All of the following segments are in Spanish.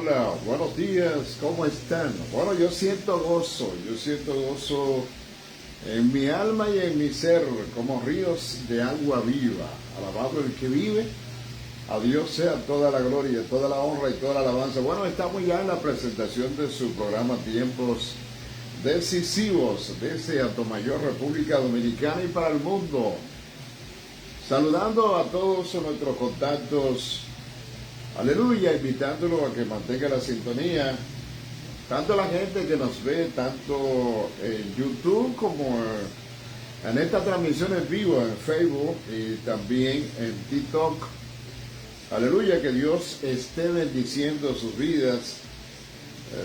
Hola, buenos días, ¿cómo están? Bueno, yo siento gozo en mi alma y en mi ser, como ríos de agua viva. Alabado el que vive, a Dios sea toda la gloria, toda la honra y toda la alabanza. Bueno, estamos ya en la presentación de su programa Tiempos Decisivos desde Atomayor, República Dominicana y para el mundo. Saludando a todos nuestros contactos, aleluya, invitándolos a que mantenga la sintonía, tanto la gente que nos ve, tanto en YouTube como en esta transmisión en vivo en Facebook y también en TikTok. Aleluya, que Dios esté bendiciendo sus vidas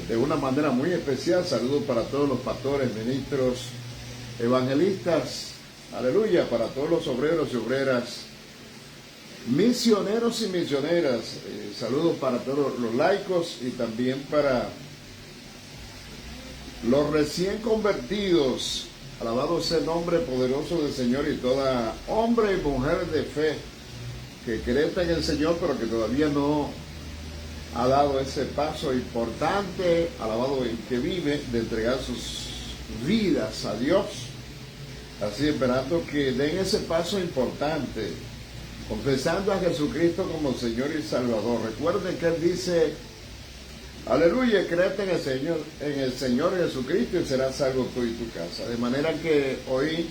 de una manera muy especial. Saludos para todos los pastores, ministros, evangelistas, aleluya, para todos los obreros y obreras, misioneros y misioneras. Saludos para todos los laicos y también para los recién convertidos. Alabado sea el nombre poderoso del Señor, y toda hombre y mujer de fe que cree en el Señor pero que todavía no ha dado ese paso importante, alabado el que vive, de entregar sus vidas a Dios. Así esperando que den ese paso importante, confesando a Jesucristo como Señor y Salvador. Recuerden que Él dice, aleluya, créete en el Señor Jesucristo y serás salvo tú y tu casa. De manera que hoy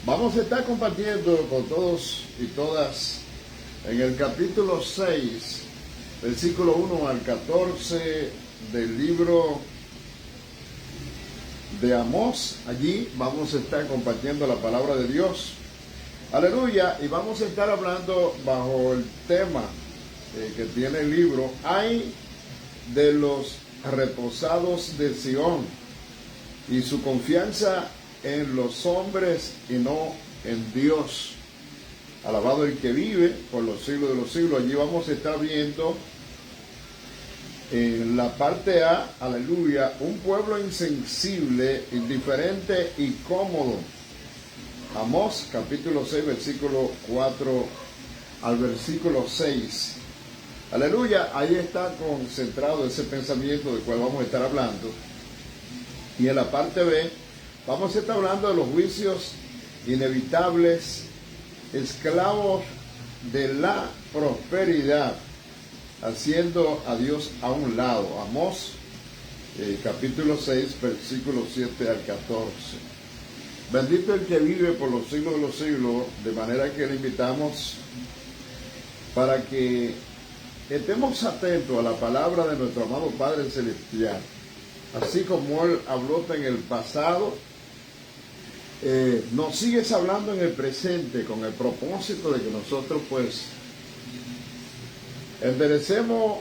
vamos a estar compartiendo con todos y todas en el capítulo 6, versículo 1 al 14 del libro de Amós. Allí vamos a estar compartiendo la palabra de Dios. Aleluya, y vamos a estar hablando bajo el tema que tiene el libro, ay de los reposados de Sión y su confianza en los hombres y no en Dios. Alabado el que vive por los siglos de los siglos. Allí vamos a estar viendo en la parte A, aleluya, un pueblo insensible, indiferente y cómodo. Amós capítulo 6, versículo 4 al versículo 6. Aleluya, ahí está concentrado ese pensamiento del cual vamos a estar hablando. Y en la parte B, vamos a estar hablando de los juicios inevitables, esclavos de la prosperidad, haciendo a Dios a un lado. Amós capítulo 6, versículos 7 al 14. Bendito el que vive por los siglos de los siglos, de manera que le invitamos para que estemos atentos a la palabra de nuestro amado Padre Celestial. Así como Él habló en el pasado, nos sigues hablando en el presente con el propósito de que nosotros pues enderecemos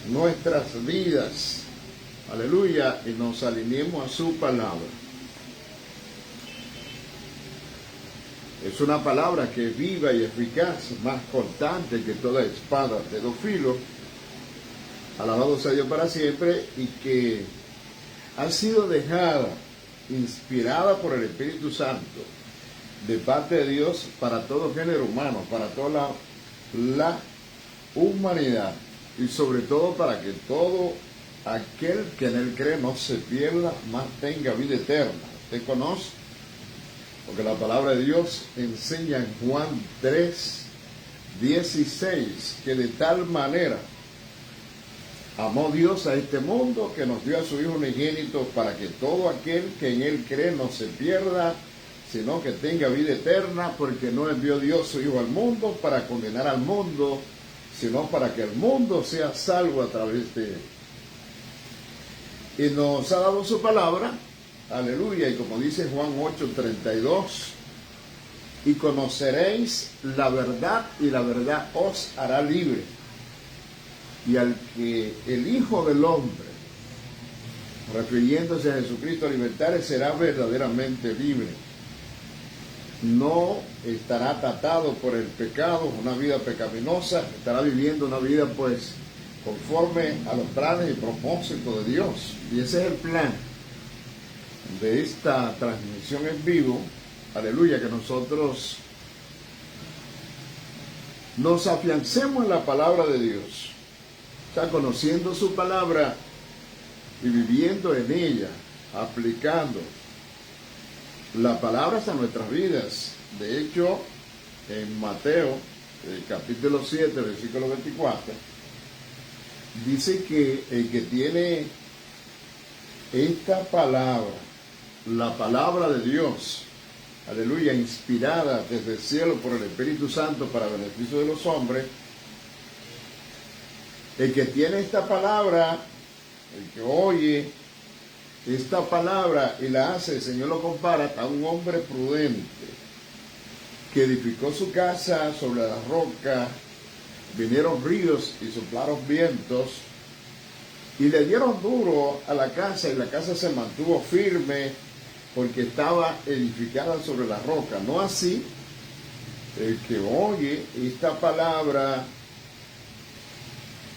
nuestras vidas, aleluya, y nos alineemos a su palabra. Es una palabra que es viva y eficaz, más cortante que toda espada de dos filos, alabado sea Dios para siempre, y que ha sido dejada, inspirada por el Espíritu Santo, de parte de Dios para todo género humano, para toda la humanidad, y sobre todo para que todo aquel que en Él cree no se pierda, más tenga vida eterna. ¿Usted conoce? Porque la palabra de Dios enseña en Juan 3, 16, que de tal manera amó Dios a este mundo que nos dio a su Hijo unigénito, para que todo aquel que en Él cree no se pierda, sino que tenga vida eterna, porque no envió Dios su Hijo al mundo para condenar al mundo, sino para que el mundo sea salvo a través de Él. Y nos ha dado su palabra, aleluya, y como dice Juan 8:32, y conoceréis la verdad, y la verdad os hará libre. Y al que el Hijo del Hombre, refiriéndose a Jesucristo, libertare, será verdaderamente libre. No estará atado por el pecado, una vida pecaminosa, estará viviendo una vida pues conforme a los planes y propósitos de Dios. Y ese es el plan de esta transmisión en vivo, aleluya, que nosotros nos afiancemos en la palabra de Dios. O sea, conociendo su palabra y viviendo en ella, aplicando las palabras a nuestras vidas. De hecho, en Mateo, capítulo 7, versículo 24, dice que el que tiene esta palabra, la palabra de Dios, aleluya, inspirada desde el cielo por el Espíritu Santo para beneficio de los hombres, el que tiene esta palabra, el que oye esta palabra y la hace, el Señor lo compara a un hombre prudente que edificó su casa sobre la roca, vinieron ríos y soplaron vientos y le dieron duro a la casa y la casa se mantuvo firme porque estaba edificada sobre la roca. No así el que oye esta palabra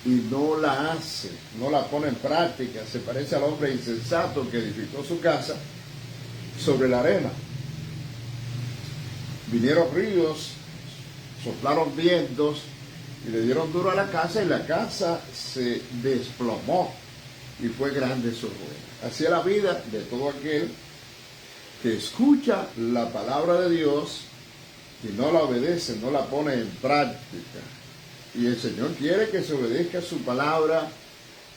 y no la hace, no la pone en práctica, se parece al hombre insensato que edificó su casa sobre la arena. Vinieron ríos, soplaron vientos y le dieron duro a la casa y la casa se desplomó y fue grande su ruina. Así es la vida de todo aquel que escucha la palabra de Dios y no la obedece, no la pone en práctica. Y el Señor quiere que se obedezca su palabra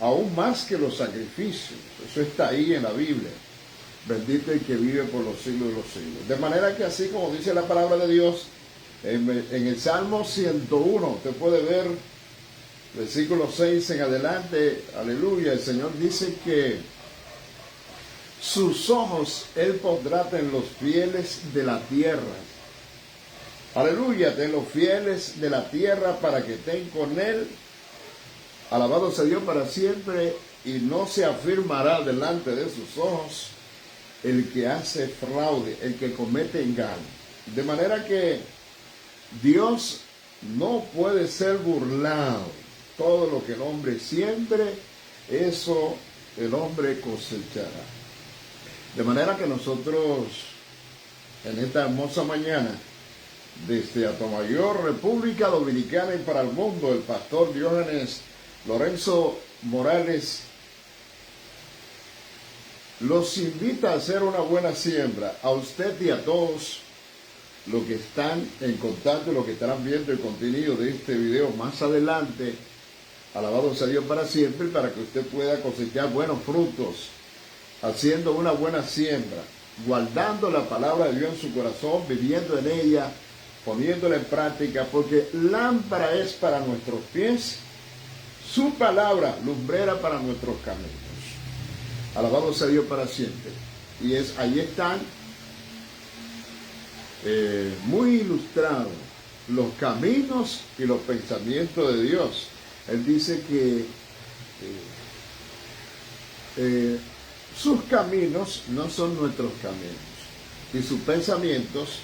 aún más que los sacrificios. Eso está ahí en la Biblia. Bendito el que vive por los siglos de los siglos. De manera que así como dice la palabra de Dios, en el Salmo 101, usted puede ver, versículo 6 en adelante, aleluya, el Señor dice que sus ojos Él pondrá en los fieles de la tierra. Aleluya, de los fieles de la tierra para que estén con Él. Alabado sea Dios para siempre, y no se afirmará delante de sus ojos el que hace fraude, el que comete engaño. De manera que Dios no puede ser burlado. Todo lo que el hombre siembre, eso el hombre cosechará. De manera que nosotros, en esta hermosa mañana, desde Atomayor, República Dominicana y para el mundo, el pastor Diógenes Lorenzo Morales los invita a hacer una buena siembra, a usted y a todos los que están en contacto, los que estarán viendo el contenido de este video más adelante. Alabado sea Dios para siempre, para que usted pueda cosechar buenos frutos, haciendo una buena siembra, guardando la palabra de Dios en su corazón, viviendo en ella, poniéndola en práctica, porque lámpara es para nuestros pies, su palabra lumbrera para nuestros caminos. Alabado sea Dios para siempre. Y ahí están muy ilustrados los caminos y los pensamientos de Dios. Él dice que sus caminos no son nuestros caminos y sus pensamientos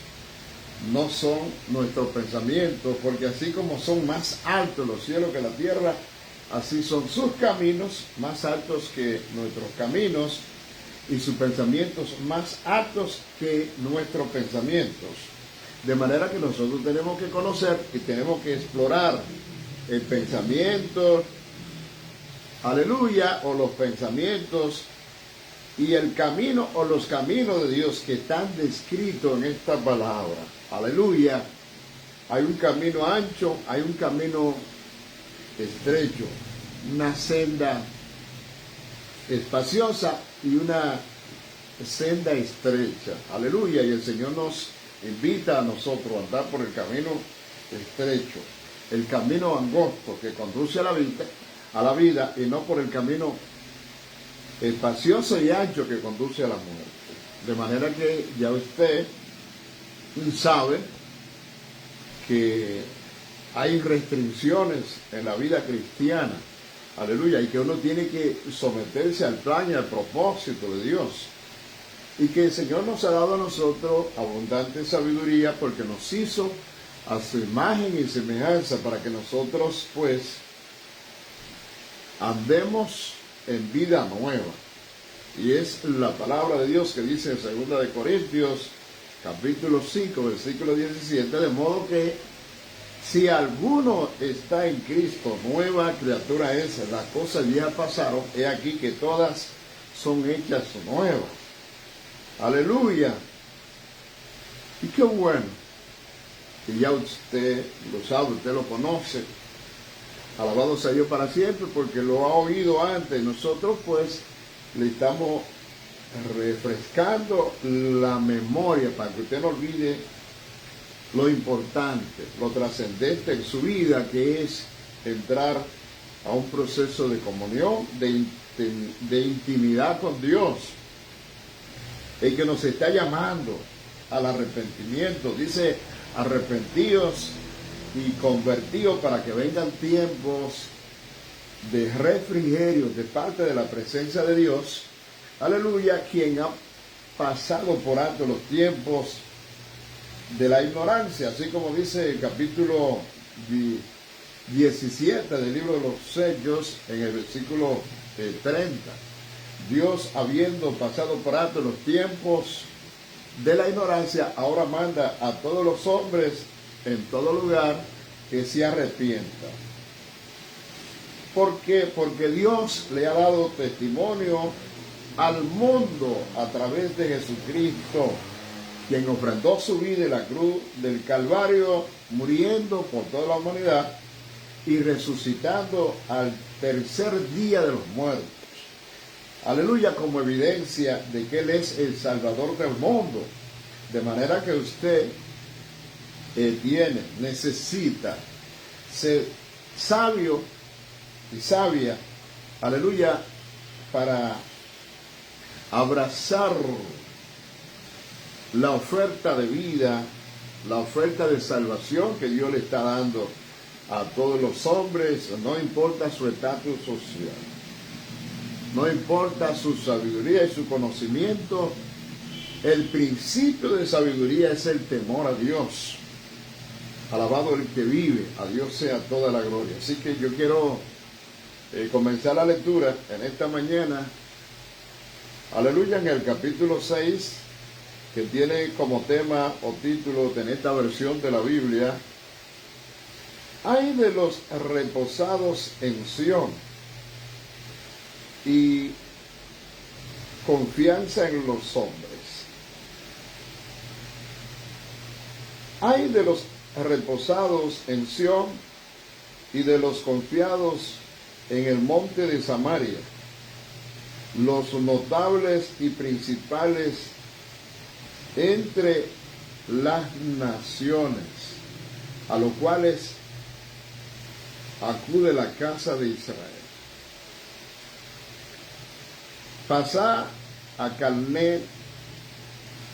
no son nuestros pensamientos, porque así como son más altos los cielos que la tierra, así son sus caminos más altos que nuestros caminos y sus pensamientos más altos que nuestros pensamientos. De manera que nosotros tenemos que conocer y tenemos que explorar el pensamiento, aleluya, o los pensamientos y el camino o los caminos de Dios que están descritos en esta palabra. Aleluya. Hay un camino ancho, hay un camino estrecho, una senda espaciosa y una senda estrecha. Aleluya. Y el Señor nos invita a nosotros a andar por el camino estrecho, el camino angosto que conduce a la vida y no por el camino espacioso y ancho que conduce a la muerte. De manera que ya usted sabe que hay restricciones en la vida cristiana, aleluya, y que uno tiene que someterse al plan y al propósito de Dios, y que el Señor nos ha dado a nosotros abundante sabiduría porque nos hizo a su imagen y semejanza para que nosotros pues andemos en vida nueva. Y es la palabra de Dios que dice en 2 Corintios capítulo 5 versículo 17, de modo que Si alguno está en Cristo, nueva criatura es, las cosas ya pasaron, he aquí que todas son hechas nuevas. Aleluya. Y qué bueno, que ya usted lo sabe, usted lo conoce. Alabado sea Dios para siempre, porque lo ha oído antes. Nosotros pues le estamos refrescando la memoria para que usted no olvide lo importante, lo trascendente en su vida, que es entrar a un proceso de comunión, de intimidad con Dios, el que nos está llamando al arrepentimiento. Dice, arrepentidos y convertidos para que vengan tiempos de refrigerio de parte de la presencia de Dios. Aleluya, quien ha pasado por alto los tiempos de la ignorancia, así como dice el capítulo 17 del libro de los sellos, en el versículo 30. Dios, habiendo pasado por alto los tiempos de la ignorancia, ahora manda a todos los hombres en todo lugar que se arrepientan. ¿Por qué? Porque Dios le ha dado testimonio al mundo a través de Jesucristo, quien ofrendó su vida en la cruz del Calvario, muriendo por toda la humanidad y resucitando al tercer día de los muertos. Aleluya, como evidencia de que Él es el Salvador del mundo. De manera que usted necesita ser sabio y sabia, aleluya, para abrazar la oferta de vida, la oferta de salvación que Dios le está dando a todos los hombres, no importa su estatus social, no importa su sabiduría y su conocimiento. El principio de sabiduría es el temor a Dios. Alabado el que vive, a Dios sea toda la gloria. Así que yo quiero comenzar la lectura en esta mañana, aleluya, en el capítulo 6, que tiene como tema o título en esta versión de la Biblia, ay de los reposados en Sión y confianza en los hombres. Ay de los reposados en Sión y de los confiados en el monte de Samaria, los notables y principales entre las naciones, a los cuales acude la casa de Israel. Pasad a Calné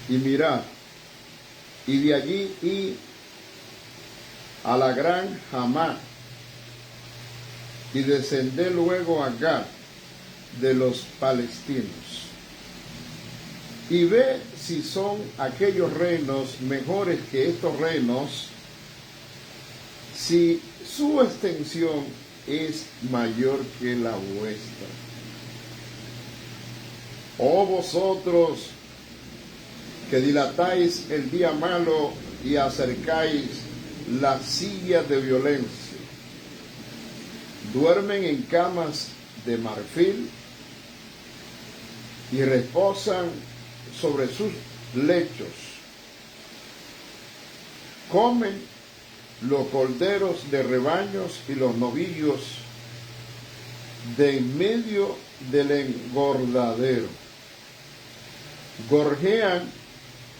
y mirad, y de allí y a la gran Hamá, y descended luego a Gad de los palestinos, y ve si son aquellos reinos mejores que estos reinos, si su extensión es mayor que la vuestra. Oh vosotros que dilatáis el día malo y acercáis la silla de violencia, duermen en camas de marfil y reposan sobre sus lechos, comen los corderos de rebaños y los novillos de en medio del engordadero, gorjean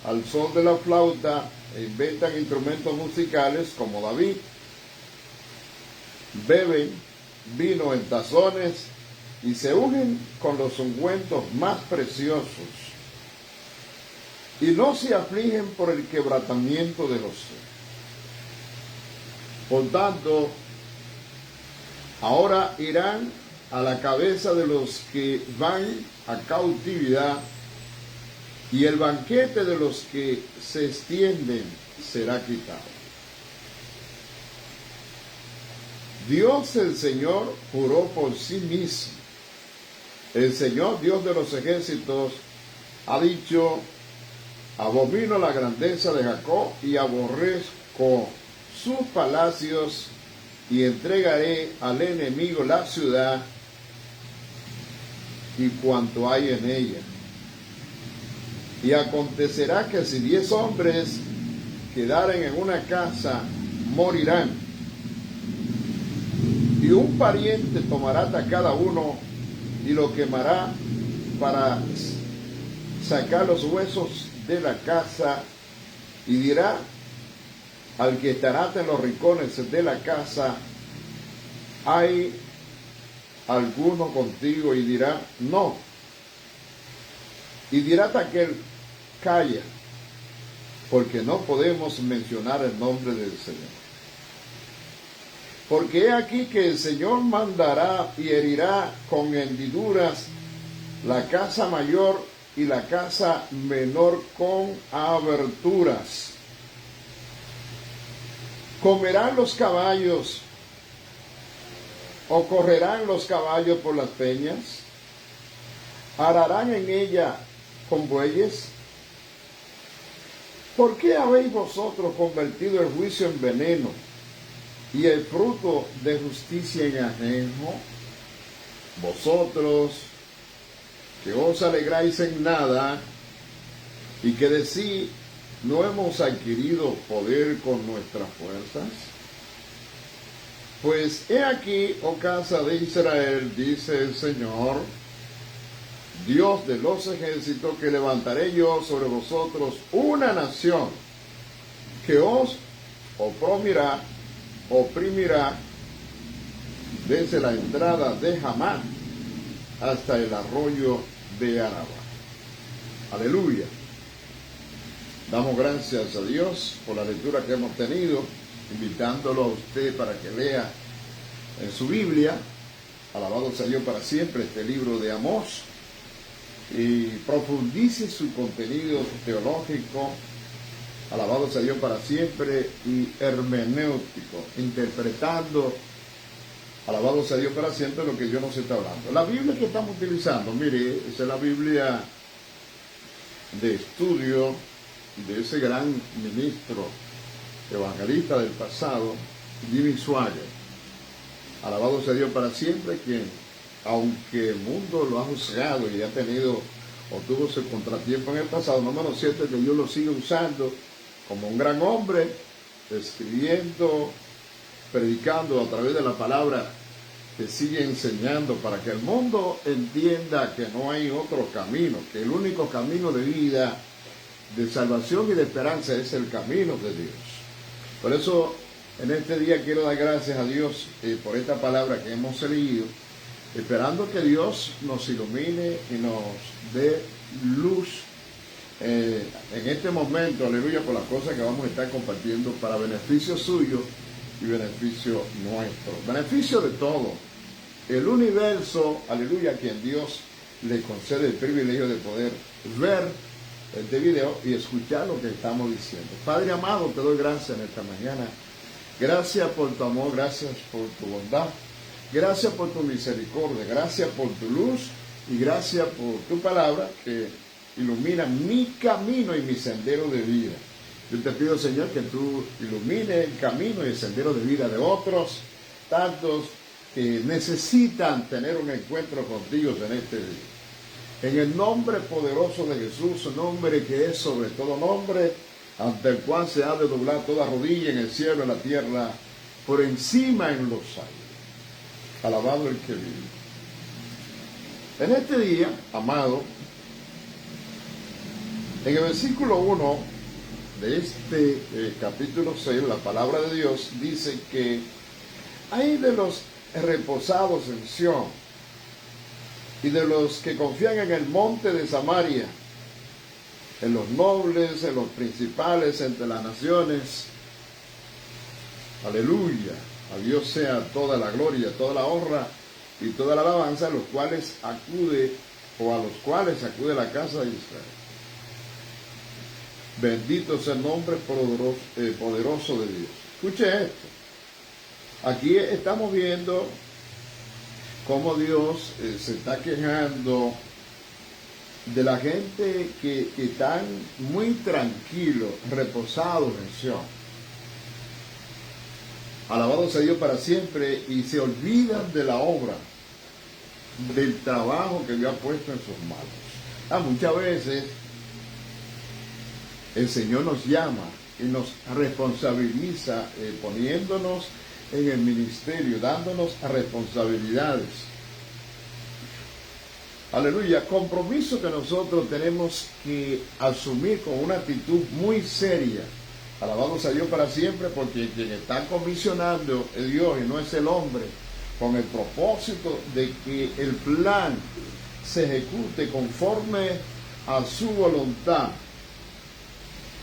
al son de la flauta e inventan instrumentos musicales como David, beben vino en tazones y se ungen con los ungüentos más preciosos, y no se afligen por el quebrantamiento de José. Por tanto, ahora irán a la cabeza de los que van a cautividad, y el banquete de los que se extienden será quitado. Dios el Señor juró por sí mismo. El Señor, Dios de los ejércitos, ha dicho: abomino la grandeza de Jacob y aborrezco sus palacios y entregaré al enemigo la ciudad y cuanto hay en ella. Y acontecerá que si 10 hombres quedaren en una casa, morirán. Y un pariente tomará a cada uno y lo quemará para sacar los huesos de la casa, y dirá al que estará en los rincones de la casa: ¿hay alguno contigo? Y dirá: no. Y dirá aquel: calla, porque no podemos mencionar el nombre del Señor. Porque he aquí que el Señor mandará y herirá con hendiduras la casa mayor y la casa menor con aberturas. ¿Comerán los caballos o correrán los caballos por las peñas? ¿Ararán en ella con bueyes? ¿Por qué habéis vosotros convertido el juicio en veneno y el fruto de justicia en ajenjo? Vosotros que os alegráis en nada y que decís: ¿no hemos adquirido poder con nuestras fuerzas? Pues he aquí, oh casa de Israel, dice el Señor, Dios de los ejércitos, que levantaré yo sobre vosotros una nación que os oprimirá desde la entrada de Hamá hasta el arroyo de Araba. Aleluya. Damos gracias a Dios por la lectura que hemos tenido, invitándolo a usted para que lea en su Biblia, alabado sea Dios para siempre, este libro de Amós, y profundice su contenido teológico, alabado sea Dios para siempre, y hermenéutico, interpretando, alabado sea Dios para siempre, lo que Dios nos está hablando. La Biblia que estamos utilizando, mire, esa es la Biblia de estudio de ese gran ministro evangelista del pasado, Jimmy Swaggart. Alabado sea Dios para siempre, quien, aunque el mundo lo ha juzgado y ha tenido o tuvo ese contratiempo en el pasado, no menos cierto es que Dios lo sigue usando como un gran hombre, escribiendo, predicando a través de la palabra, que sigue enseñando para que el mundo entienda que no hay otro camino, que el único camino de vida, de salvación y de esperanza es el camino de Dios. Por eso, en este día quiero dar gracias a Dios por esta palabra que hemos leído, esperando que Dios nos ilumine y nos dé luz en este momento, aleluya, por las cosas que vamos a estar compartiendo para beneficio suyo y beneficio nuestro, beneficio de todo el universo, aleluya, a quien Dios le concede el privilegio de poder ver este video y escuchar lo que estamos diciendo. Padre amado, te doy gracias en esta mañana. Gracias por tu amor, gracias por tu bondad, gracias por tu misericordia, gracias por tu luz y gracias por tu palabra que ilumina mi camino y mi sendero de vida. Yo te pido, Señor, que tú ilumines el camino y el sendero de vida de otros, tantos que necesitan tener un encuentro contigo en este día. En el nombre poderoso de Jesús, nombre que es sobre todo nombre, ante el cual se ha de doblar toda rodilla en el cielo, en la tierra, por encima en los aires. Alabado el que vive. En este día, amado, en el versículo 1 de este capítulo 6, la palabra de Dios dice que hay de los reposados en Sión y de los que confían en el monte de Samaria, en los nobles, en los principales entre las naciones. Aleluya. A Dios sea toda la gloria, toda la honra y toda la alabanza a los cuales acude la casa de Israel. Bendito sea el nombre poderoso de Dios. Escuche esto. Aquí estamos viendo cómo Dios se está quejando de la gente que están muy tranquilos, reposados en Sion. Alabado sea Dios para siempre, y se olvidan de la obra, del trabajo que Dios ha puesto en sus manos. Muchas veces el Señor nos llama y nos responsabiliza poniéndonos en el ministerio, dándonos responsabilidades. Aleluya, compromiso que nosotros tenemos que asumir con una actitud muy seria. Alabado sea Dios para siempre, porque quien está comisionando es Dios y no es el hombre, con el propósito de que el plan se ejecute conforme a su voluntad.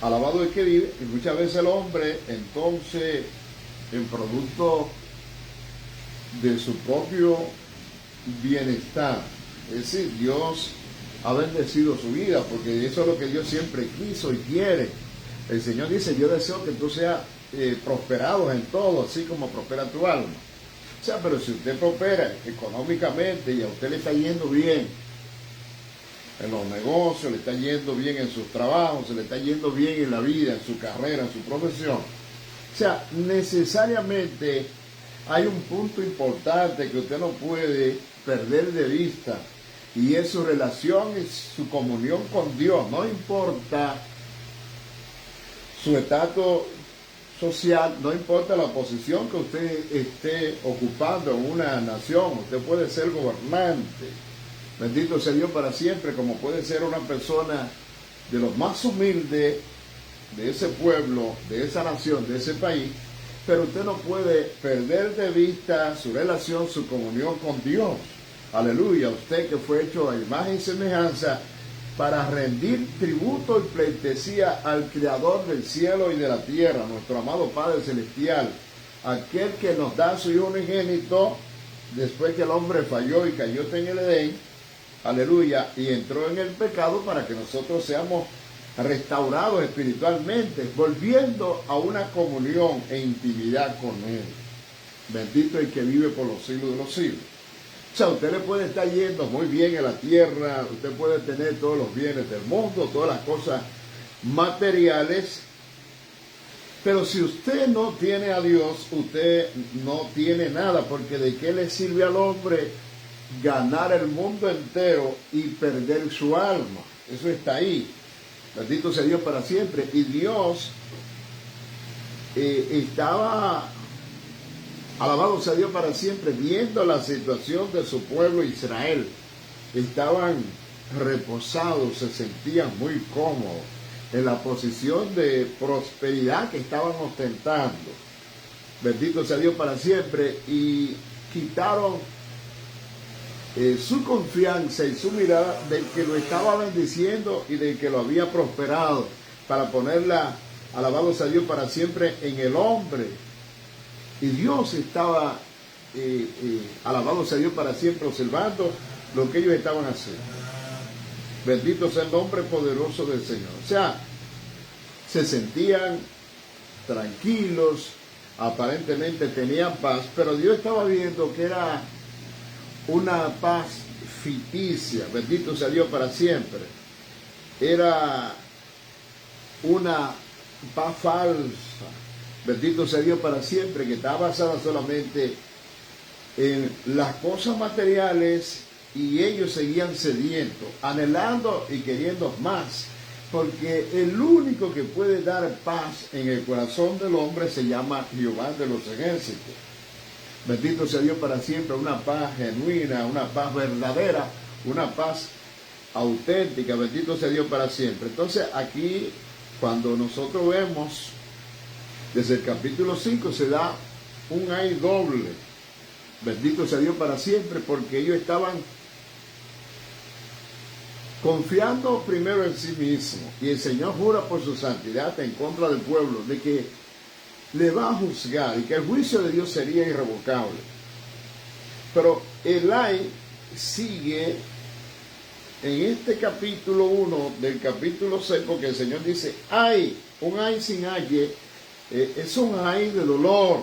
Alabado el que vive, y muchas veces el hombre, entonces, en producto de su propio bienestar, es decir, Dios ha bendecido su vida, porque eso es lo que Dios siempre quiso y quiere. El Señor dice, yo deseo que tú seas prosperado en todo, así como prospera tu alma. O sea, pero si usted prospera económicamente y a usted le está yendo bien en los negocios, le está yendo bien en sus trabajos, se le está yendo bien en la vida, en su carrera, en su profesión. O sea, necesariamente hay un punto importante que usted no puede perder de vista, y es su relación y su comunión con Dios. No importa su estatus social, no importa la posición que usted esté ocupando en una nación, usted puede ser gobernante, bendito sea Dios para siempre, como puede ser una persona de los más humildes de ese pueblo, de esa nación, de ese país, pero usted no puede perder de vista su relación, su comunión con Dios. Aleluya, usted que fue hecho a imagen y semejanza para rendir tributo y pleitesía al Creador del cielo y de la tierra, nuestro amado Padre Celestial, aquel que nos da a su Hijo unigénito después que el hombre falló y cayó en el Edén, aleluya, y entró en el pecado para que nosotros seamos restaurados espiritualmente, volviendo a una comunión e intimidad con Él. Bendito el que vive por los siglos de los siglos. O sea, usted le puede estar yendo muy bien en la tierra, usted puede tener todos los bienes del mundo, todas las cosas materiales, pero si usted no tiene a Dios, usted no tiene nada, porque ¿de qué le sirve al hombre ganar el mundo entero y perder su alma? Eso está ahí. Bendito sea Dios para siempre. Y Dios estaba, alabado sea Dios para siempre, viendo la situación de su pueblo Israel. Estaban reposados, se sentían muy cómodos en la posición de prosperidad que estaban ostentando. Bendito sea Dios para siempre. Y quitaron su confianza y su mirada del que lo estaba bendiciendo y del que lo había prosperado, para ponerla, alabado sea Dios para siempre, en el hombre. Y Dios estaba, alabado sea Dios para siempre, observando lo que ellos estaban haciendo. Bendito sea el nombre poderoso del Señor. O sea, se sentían tranquilos, aparentemente tenían paz, pero Dios estaba viendo que era una paz ficticia. Bendito sea Dios para siempre. Era una paz falsa. Bendito sea Dios para siempre, que está basada solamente en las cosas materiales, y ellos seguían sedientos, anhelando y queriendo más, porque el único que puede dar paz en el corazón del hombre se llama Jehová de los ejércitos. Bendito sea Dios para siempre, una paz genuina, una paz verdadera, una paz auténtica. Bendito sea Dios para siempre. Entonces aquí, cuando nosotros vemos desde el capítulo 5, se da un ay doble. Bendito sea Dios para siempre, porque ellos estaban confiando primero en sí mismos, y el Señor jura por su santidad en contra del pueblo de que le va a juzgar y que el juicio de Dios sería irrevocable. Pero el ay sigue en este capítulo 1 del capítulo 6, porque el Señor dice ay, un ay sin aye, es un ay de dolor.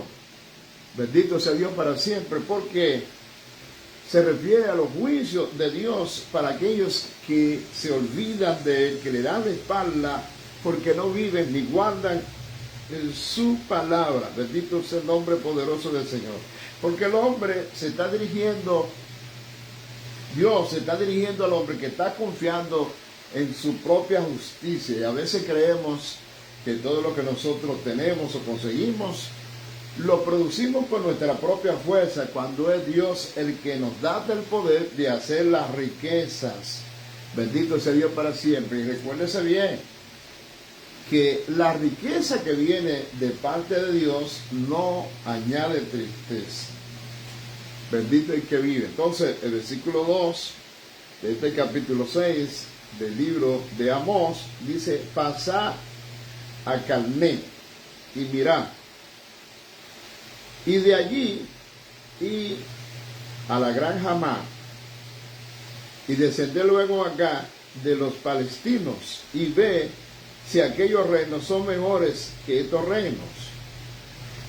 Bendito sea Dios para siempre, porque se refiere a los juicios de Dios para aquellos que se olvidan de Él, que le dan la espalda, porque no viven ni guardan su palabra. Bendito sea el nombre poderoso del Señor. Porque el hombre se está dirigiendo, Dios se está dirigiendo al hombre que está confiando en su propia justicia. Y a veces creemos que todo lo que nosotros tenemos o conseguimos lo producimos por nuestra propia fuerza, cuando es Dios el que nos da el poder de hacer las riquezas. Bendito sea Dios para siempre. Y recuérdese bien que la riqueza que viene de parte de Dios no añade tristeza. Bendito el que vive. Entonces, el versículo 2 de este capítulo 6 del libro de Amós dice: pasad a Calné y mirad, y de allí y a la gran Hamac, y descender luego acá de los palestinos, y ve si aquellos reinos son mejores que estos reinos.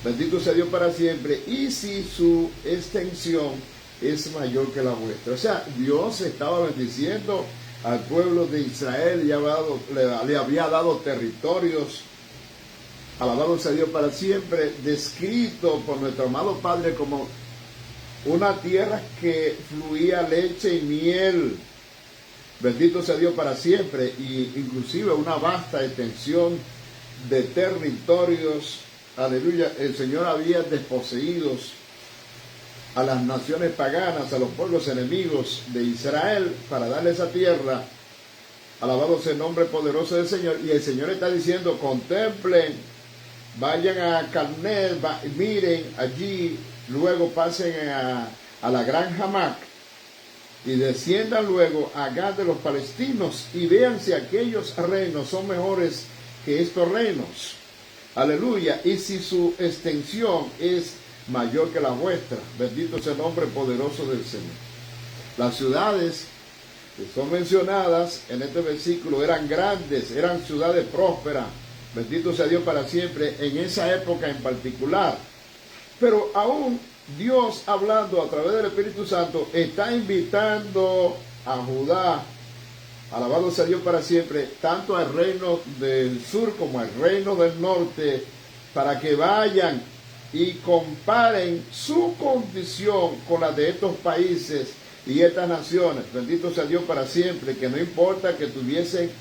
Bendito sea Dios para siempre, y si su extensión es mayor que la vuestra. O sea, Dios estaba bendiciendo al pueblo de Israel, le había dado territorios. Alabado sea Dios para siempre, descrito por nuestro amado Padre como una tierra que fluía leche y miel. Bendito sea Dios para siempre, y inclusive una vasta extensión de territorios. Aleluya, el Señor había desposeído a las naciones paganas, a los pueblos enemigos de Israel, para darle esa tierra. Alabado sea el nombre poderoso del Señor. Y el Señor está diciendo: contemplen, vayan a Calné, miren allí, luego pasen a la gran Hamac, y desciendan luego a Gad de los palestinos, y vean si aquellos reinos son mejores que estos reinos. Aleluya. Y si su extensión es mayor que la vuestra. Bendito sea el nombre poderoso del Señor. Las ciudades que son mencionadas en este versículo eran grandes, eran ciudades prósperas. Bendito sea Dios para siempre, en esa época en particular. Pero aún Dios, hablando a través del Espíritu Santo, está invitando a Judá, alabado sea Dios para siempre, tanto al reino del sur como al reino del norte, para que vayan y comparen su condición con la de estos países y estas naciones. Bendito sea Dios para siempre, que no importa que tuviesen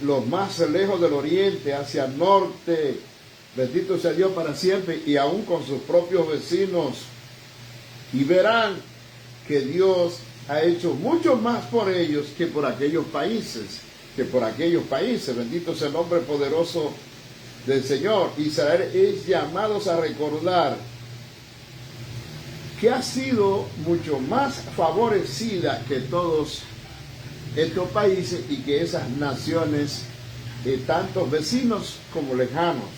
los más lejos del oriente hacia el norte, bendito sea Dios para siempre, y aún con sus propios vecinos, y verán que Dios ha hecho mucho más por ellos que por aquellos países, bendito sea el nombre poderoso del Señor. Israel es llamados a recordar que ha sido mucho más favorecida que todos estos países y que esas naciones, tantos vecinos como lejanos.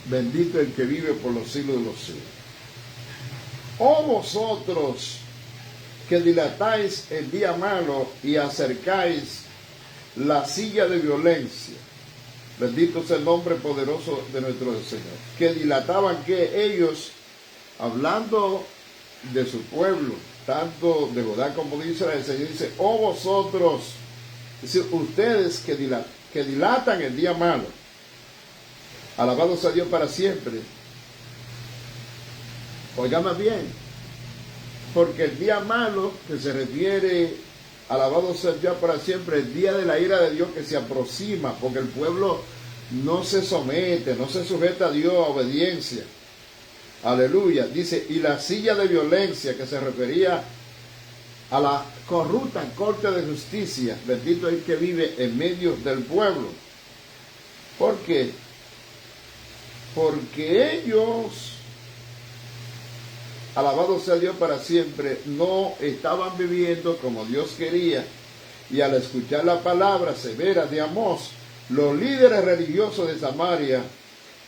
Bendito el que vive por los siglos de los siglos. Oh vosotros que dilatáis el día malo y acercáis la silla de violencia. Bendito sea el nombre poderoso de nuestro Señor. Que dilataban que ellos, hablando de su pueblo, tanto de Judá como de Israel, el Señor dice: oh vosotros, dice, ustedes que dilatan el día malo. Alabado sea Dios para siempre. Óigame bien, porque el día malo que se refiere, alabado sea Dios para siempre, el día de la ira de Dios que se aproxima, porque el pueblo no se somete, no se sujeta a Dios a obediencia. Aleluya. Dice: y la silla de violencia, que se refería a la corrupta corte de justicia. Bendito el que vive en medio del pueblo. ¿Por qué? Porque ellos, alabado sea Dios para siempre, no estaban viviendo como Dios quería. Y al escuchar la palabra severa de Amós, los líderes religiosos de Samaria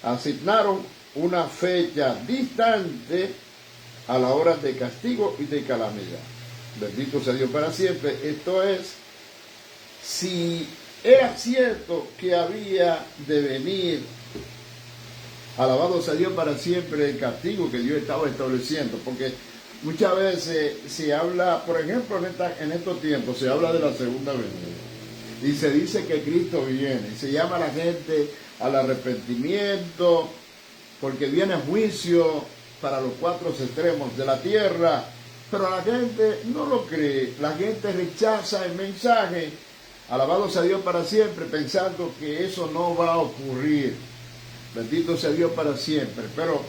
asignaron una fecha distante a la hora de castigo y de calamidad. Bendito sea Dios para siempre. Esto es, si era cierto que había de venir, alabado sea Dios para siempre, el castigo que Dios estaba estableciendo, porque muchas veces se habla, por ejemplo, en estos tiempos se habla de la segunda venida. y se dice que Cristo viene. Y se llama a la gente al arrepentimiento, porque viene juicio para los cuatro extremos de la tierra. Pero la gente no lo cree, la gente rechaza el mensaje. Alabado sea Dios para siempre, pensando que eso no va a ocurrir. Bendito sea Dios para siempre. Pero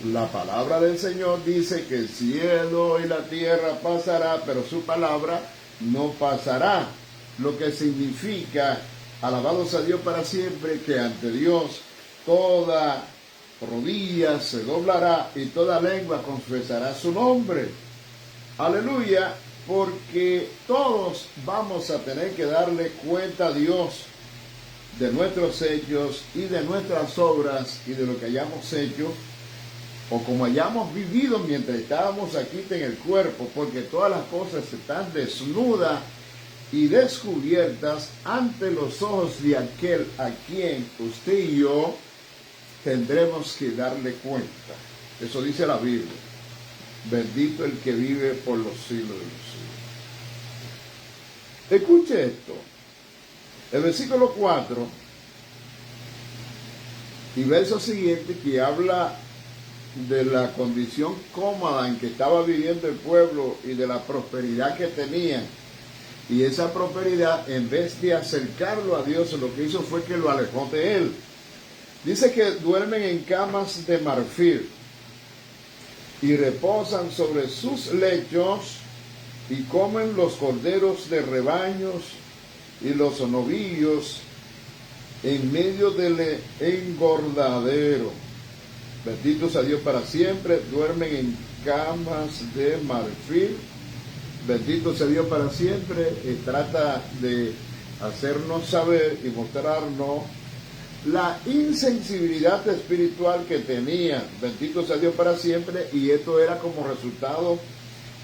la palabra del Señor dice que el cielo y la tierra pasará, pero su palabra no pasará. Lo que significa, alabado sea Dios para siempre, que ante Dios toda rodilla se doblará y toda lengua confesará su nombre. Aleluya, porque todos vamos a tener que darle cuenta a Dios de nuestros hechos y de nuestras obras y de lo que hayamos hecho o como hayamos vivido mientras estábamos aquí en el cuerpo, porque todas las cosas están desnudas y descubiertas ante los ojos de aquel a quien usted y yo tendremos que darle cuenta. Eso dice la Biblia. Bendito el que vive por los siglos de los siglos. Escuche esto. El versículo 4 y verso siguiente, que habla de la condición cómoda en que estaba viviendo el pueblo y de la prosperidad que tenían. Y esa prosperidad, en vez de acercarlo a Dios, lo que hizo fue que lo alejó de él. Dice que duermen en camas de marfil y reposan sobre sus lechos y comen los corderos de rebaños y los novillos en medio del engordadero. Bendito sea Dios para siempre. Duermen en camas de marfil. Bendito sea Dios para siempre. Trata de hacernos saber y mostrarnos la insensibilidad espiritual que tenían. Bendito sea Dios para siempre. Y esto era como resultado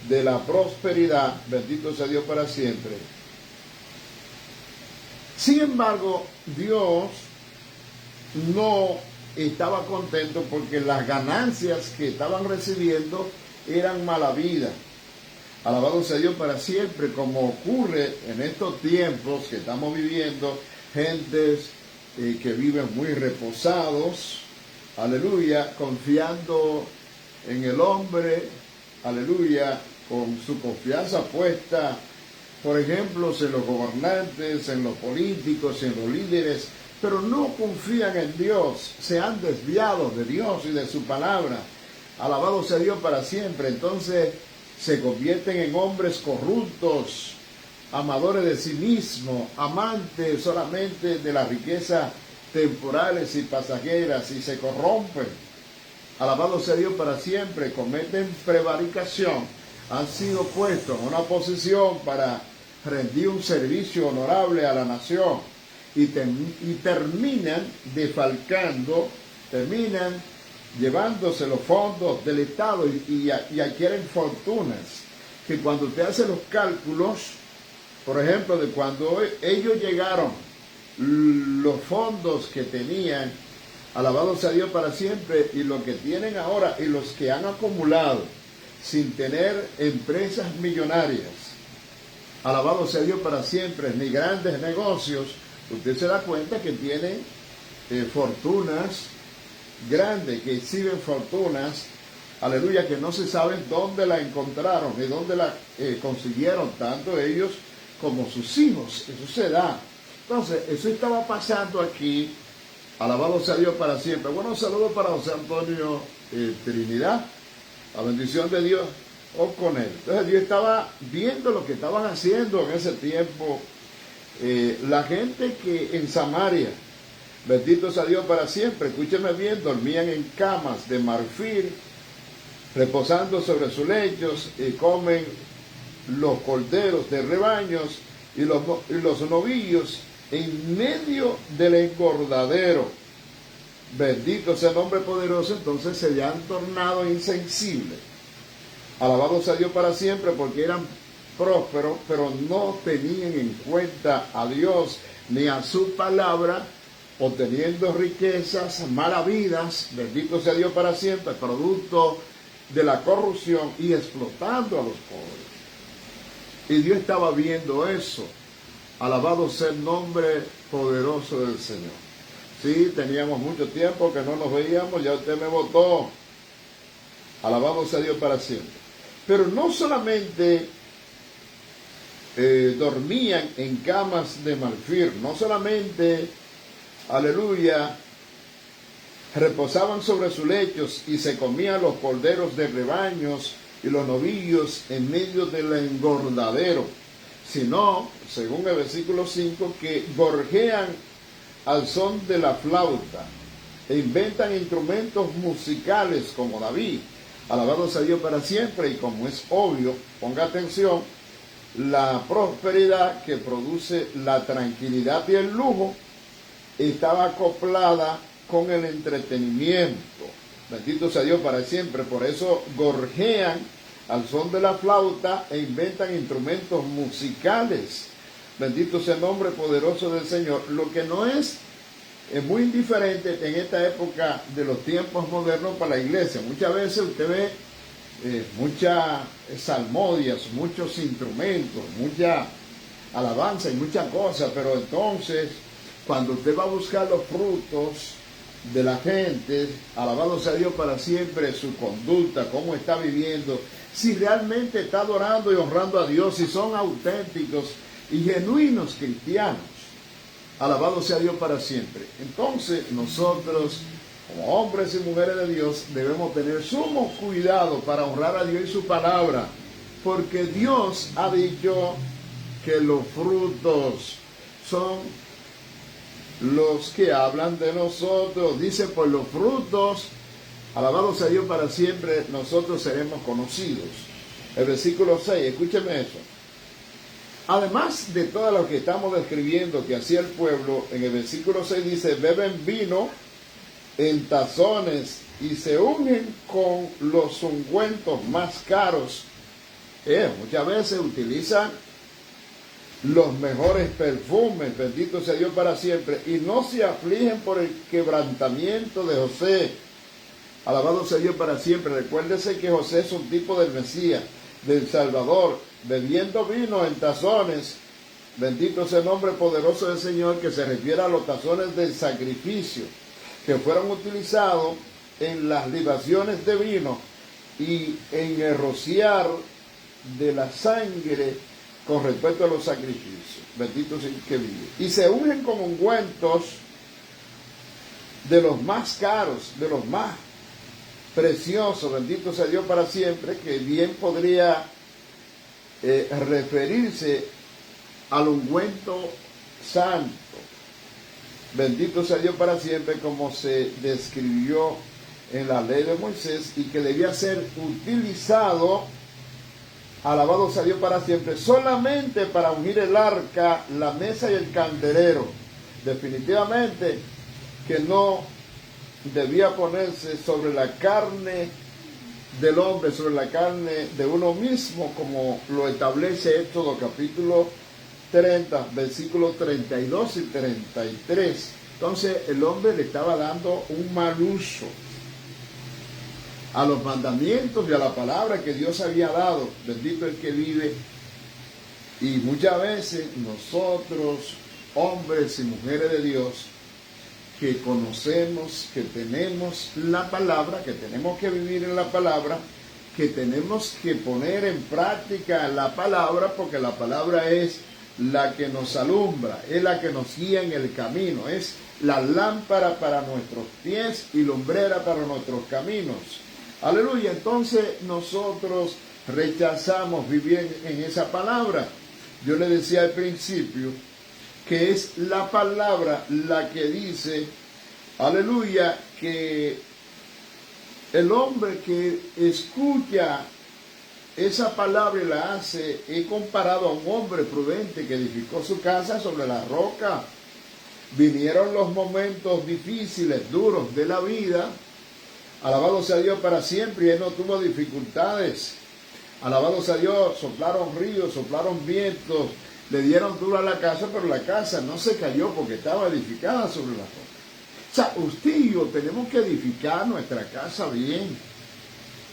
de la prosperidad. Bendito sea Dios para siempre. Sin embargo, Dios no estaba contento porque las ganancias que estaban recibiendo eran mala vida. Alabado sea Dios para siempre, como ocurre en estos tiempos que estamos viviendo, gentes que viven muy reposados, aleluya, confiando en el hombre, aleluya, con su confianza puesta, por ejemplo, en los gobernantes, en los políticos, en los líderes, pero no confían en Dios, se han desviado de Dios y de su palabra. Alabado sea Dios para siempre. Entonces se convierten en hombres corruptos, amadores de sí mismos, amantes solamente de las riquezas temporales y pasajeras, y se corrompen. Alabado sea Dios para siempre. Cometen prevaricación, han sido puestos en una posición para rendir un servicio honorable a la nación y terminan defalcando, terminan llevándose los fondos del Estado y adquieren fortunas que cuando usted hace los cálculos, por ejemplo, de cuando ellos llegaron, los fondos que tenían, alabado sea Dios para siempre, y lo que tienen ahora y los que han acumulado sin tener empresas millonarias, alabado sea Dios para siempre, ni grandes negocios, usted se da cuenta que tienen fortunas grandes, que exhiben fortunas, aleluya, que no se saben dónde la encontraron, ni dónde la consiguieron, tanto ellos como sus hijos. Eso se da. Entonces, eso estaba pasando aquí, alabado sea Dios para siempre. Bueno, un saludo para José Antonio Trinidad, la bendición de Dios con él. Entonces, Dios estaba viendo lo que estaban haciendo en ese tiempo. La gente que en Samaria, bendito sea Dios para siempre, escúcheme bien, dormían en camas de marfil, reposando sobre sus lechos, y comen los corderos de rebaños y los novillos en medio del engordadero. Bendito sea el nombre poderoso. Entonces se han tornado insensibles. Alabado sea Dios para siempre, porque eran prósperos, pero no tenían en cuenta a Dios ni a su palabra, obteniendo riquezas malavidas, bendito sea Dios para siempre, producto de la corrupción, y explotando a los pobres. Y Dios estaba viendo eso. Alabado sea el nombre poderoso del Señor. Sí, teníamos mucho tiempo que no nos veíamos, ya usted me votó. Alabado sea Dios para siempre. Pero no solamente dormían en camas de marfil, no solamente, aleluya, reposaban sobre sus lechos y se comían los corderos de rebaños y los novillos en medio del engordadero, sino, según el versículo 5, que gorjean al son de la flauta e inventan instrumentos musicales como David. Alabado sea Dios para siempre. Y como es obvio, ponga atención, la prosperidad que produce la tranquilidad y el lujo estaba acoplada con el entretenimiento. Bendito sea Dios para siempre. Por eso gorjean al son de la flauta e inventan instrumentos musicales. Bendito sea el nombre poderoso del Señor. Lo que no es muy indiferente en esta época de los tiempos modernos para la iglesia. Muchas veces usted ve muchas salmodias, muchos instrumentos, mucha alabanza y muchas cosas, pero entonces cuando usted va a buscar los frutos de la gente, alabado sea Dios para siempre, su conducta, cómo está viviendo, si realmente está adorando y honrando a Dios, si son auténticos y genuinos cristianos, alabado sea Dios para siempre. Entonces nosotros, como hombres y mujeres de Dios, debemos tener sumo cuidado para honrar a Dios y su palabra, porque Dios ha dicho que los frutos son los que hablan de nosotros. Dice, por los frutos, alabado sea Dios para siempre, nosotros seremos conocidos. El versículo 6, escúcheme eso. Además de todo lo que estamos describiendo que hacía el pueblo, en el versículo 6 dice, beben vino en tazones y se ungen con los ungüentos más caros. Muchas veces utilizan los mejores perfumes, bendito sea Dios para siempre, y no se afligen por el quebrantamiento de José. Alabado sea Dios para siempre. Recuérdese que José es un tipo del Mesías, del Salvador, bebiendo vino en tazones. Bendito sea el nombre poderoso del Señor, que se refiere a los tazones del sacrificio, que fueron utilizados en las libaciones de vino y en el rociar de la sangre con respecto a los sacrificios. Bendito sea el que vive. Y se ungen con ungüentos de los más caros, de los más preciosos, bendito sea Dios para siempre, que bien podría referirse al ungüento santo. Bendito sea Dios para siempre, como se describió en la ley de Moisés, y que debía ser utilizado, alabado sea Dios para siempre, solamente para ungir el arca, la mesa y el candelero. Definitivamente que no debía ponerse sobre la carne del hombre, sobre la carne de uno mismo, como lo establece Éxodo capítulo 30, versículos 32 y 33. Entonces el hombre le estaba dando un mal uso a los mandamientos y a la palabra que Dios había dado. Bendito el que vive. Y muchas veces nosotros, hombres y mujeres de Dios, que conocemos, que tenemos la palabra, que tenemos que vivir en la palabra, que tenemos que poner en práctica la palabra, porque la palabra es la que nos alumbra, es la que nos guía en el camino, es la lámpara para nuestros pies y lumbrera para nuestros caminos. Aleluya. Entonces nosotros rechazamos vivir en esa palabra. Yo le decía al principio que es la palabra la que dice, aleluya, que el hombre que escucha esa palabra y la hace, he comparado a un hombre prudente que edificó su casa sobre la roca. Vinieron los momentos difíciles, duros de la vida, alabado sea Dios para siempre, y él no tuvo dificultades. Alabado sea Dios, soplaron ríos, soplaron vientos, le dieron duro a la casa, pero la casa no se cayó porque estaba edificada sobre la roca. O sea, usted y yo tenemos que edificar nuestra casa bien.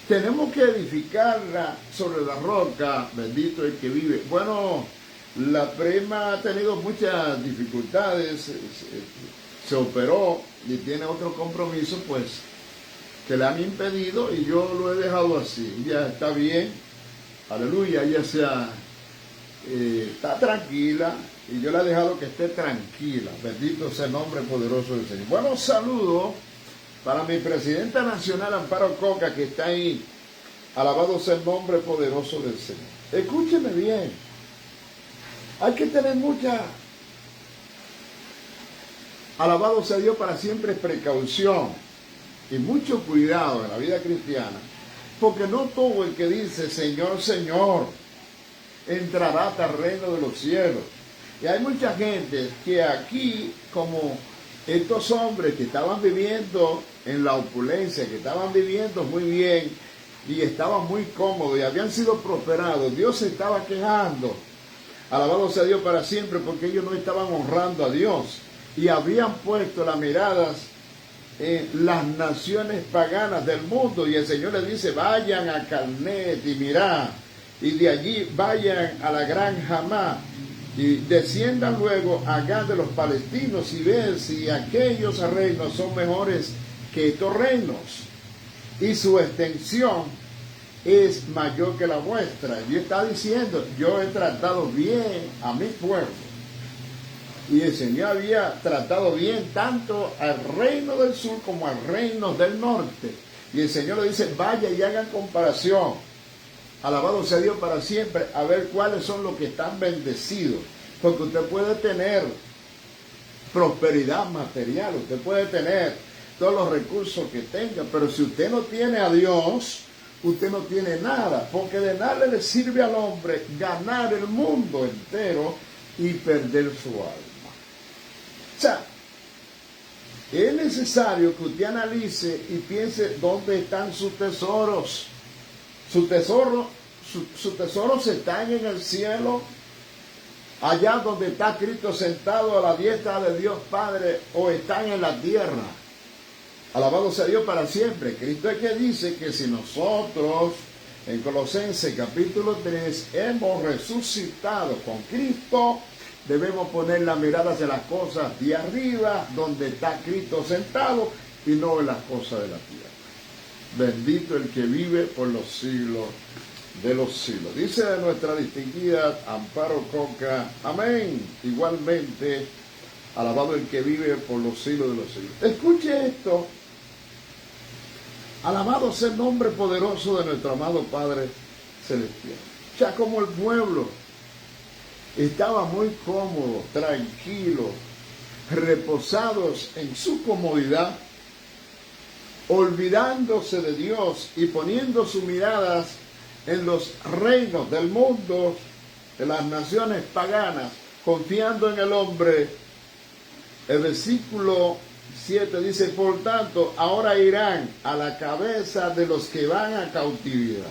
Tenemos que edificarla sobre la roca, bendito el que vive. Bueno, La prima ha tenido muchas dificultades, se operó y tiene otro compromiso, pues, que le han impedido, y yo lo he dejado así. Ya está bien, aleluya, ella está tranquila, y yo le he dejado que esté tranquila. Bendito sea el nombre poderoso del Señor. Bueno, saludo para mi presidenta nacional, Amparo Coca, que está ahí. Alabado sea el nombre poderoso del Señor. Escúcheme bien. Hay que tener mucha, alabado sea Dios para siempre, precaución y mucho cuidado en la vida cristiana, porque no todo el que dice Señor, Señor, entrará hasta el reino de los cielos. Y hay mucha gente que aquí, como estos hombres que estaban viviendo en la opulencia, que estaban viviendo muy bien y estaban muy cómodos y habían sido prosperados, Dios se estaba quejando. Alabado sea Dios para siempre, porque ellos no estaban honrando a Dios y habían puesto las miradas en las naciones paganas del mundo. Y el Señor les dice: vayan a Calnet y mirad, y de allí vayan a la gran Hamá, y desciendan luego a Gad de los palestinos y vean si aquellos reinos son mejores que estos reinos, y su extensión es mayor que la vuestra. Dios está diciendo: yo he tratado bien a mi pueblo. Y el Señor había tratado bien tanto al reino del sur como al reino del norte. Y el Señor le dice: vaya y hagan comparación. Alabado sea Dios para siempre, a ver cuáles son los que están bendecidos. Porque usted puede tener prosperidad material, usted puede tener todos los recursos que tenga, pero si usted no tiene a Dios, usted no tiene nada, porque de nada le sirve al hombre ganar el mundo entero y perder su alma. O sea, es necesario que usted analice y piense dónde están sus tesoros. Sus tesoros están en el cielo, allá donde está Cristo sentado a la diestra de Dios Padre, o están en la tierra. Alabado sea Dios para siempre. Cristo es que dice que si nosotros, en Colosenses capítulo 3, hemos resucitado con Cristo, debemos poner la mirada hacia las cosas de arriba, donde está Cristo sentado, y no en las cosas de la tierra. Bendito el que vive por los siglos de los siglos. Dice de nuestra distinguida Amparo Coca, amén. Igualmente, alabado el que vive por los siglos de los siglos. Escuche esto. Alabado sea el nombre poderoso de nuestro amado Padre Celestial. Ya como el pueblo estaba muy cómodo, tranquilo, reposados en su comodidad, olvidándose de Dios y poniendo sus miradas en los reinos del mundo, de las naciones paganas, confiando en el hombre. El versículo 7 dice: por tanto, ahora irán a la cabeza de los que van a cautividad,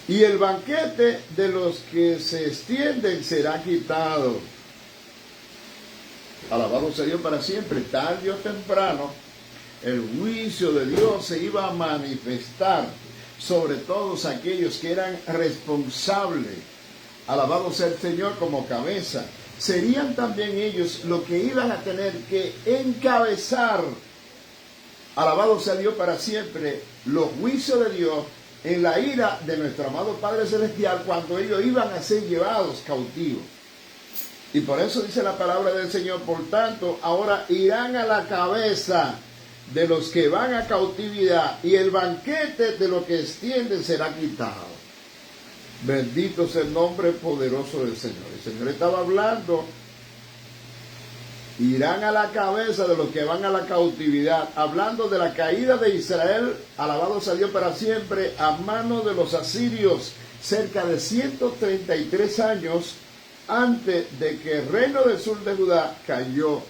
y el banquete de los que se extienden será quitado. Alabado sea Dios para siempre. Tarde o temprano, el juicio de Dios se iba a manifestar sobre todos aquellos que eran responsables. Alabado sea el Señor como cabeza. Serían también ellos los que iban a tener que encabezar, alabado sea Dios para siempre, los juicios de Dios en la ira de nuestro amado Padre Celestial, cuando ellos iban a ser llevados cautivos. Y por eso dice la palabra del Señor: por tanto, ahora irán a la cabeza de los que van a cautividad, y el banquete de los que extienden será quitado. Bendito sea el nombre poderoso del Señor. El Señor estaba hablando: irán a la cabeza de los que van a la cautividad, hablando de la caída de Israel, alabado sea Dios para siempre, a manos de los asirios, cerca de 133 años antes de que el reino del sur de Judá cayó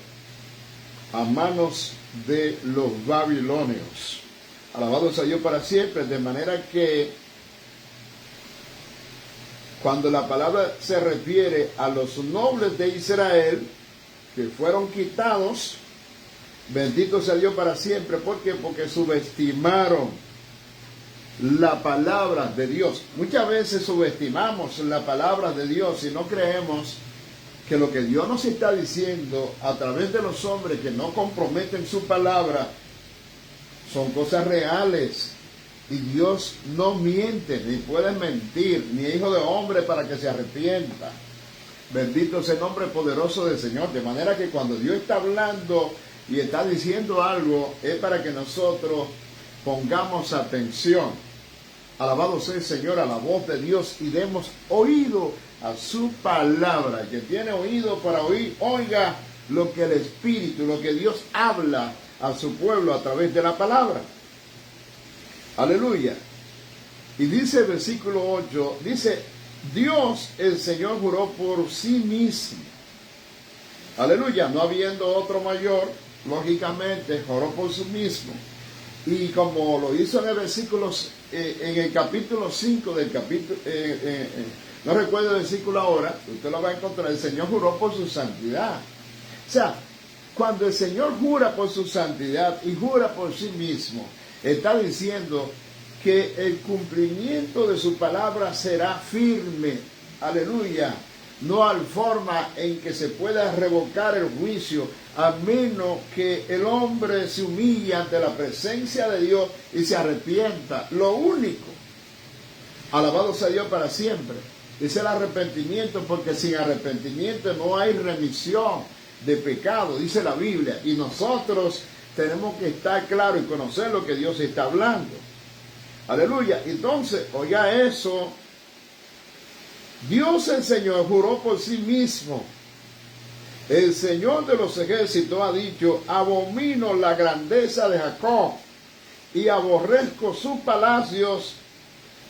a manos de los babilonios. Alabado sea Dios para siempre. De manera que cuando la palabra se refiere a los nobles de Israel que fueron quitados, bendito sea Dios para siempre. ¿Por qué? Porque subestimaron la palabra de Dios. Muchas veces subestimamos la palabra de Dios y no creemos que lo que Dios nos está diciendo a través de los hombres que no comprometen su palabra son cosas reales. Y Dios no miente, ni puede mentir, ni es hijo de hombre para que se arrepienta. Bendito sea el nombre poderoso del Señor. De manera que cuando Dios está hablando y está diciendo algo, es para que nosotros pongamos atención. Alabado sea el Señor a la voz de Dios y demos oído a su palabra. El que tiene oído para oír, oiga lo que el Espíritu, lo que Dios habla a su pueblo a través de la palabra. Aleluya. Y dice el versículo 8, dice, Dios el Señor juró por sí mismo. Aleluya. No habiendo otro mayor, lógicamente juró por sí mismo. Y como lo hizo en el versículo, en el capítulo 5 del capítulo, no recuerdo el versículo ahora, usted lo va a encontrar, el Señor juró por su santidad. O sea, cuando el Señor jura por su santidad y jura por sí mismo, está diciendo que el cumplimiento de su palabra será firme. Aleluya. No hay forma en que se pueda revocar el juicio, a menos que el hombre se humille ante la presencia de Dios y se arrepienta. Lo único, alabado sea Dios para siempre, es el arrepentimiento, porque sin arrepentimiento no hay remisión de pecado, dice la Biblia. Y nosotros tenemos que estar claros y conocer lo que Dios está hablando. Aleluya. Entonces, oiga eso. Dios el Señor juró por sí mismo. El Señor de los ejércitos ha dicho, abomino la grandeza de Jacob y aborrezco sus palacios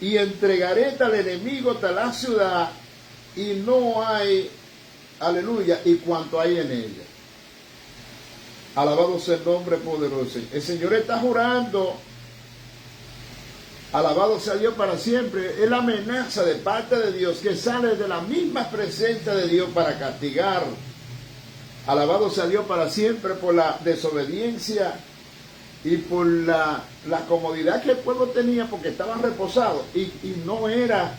y entregaré tal enemigo, tal la ciudad, y no hay, aleluya, y cuanto hay en ella. Alabado sea el nombre poderoso. El Señor está jurando, alabado sea Dios para siempre. Es la amenaza de parte de Dios que sale de la misma presencia de Dios para castigar. Alabado sea Dios para siempre por la desobediencia y por la comodidad que el pueblo tenía, porque estaban reposados. Y no era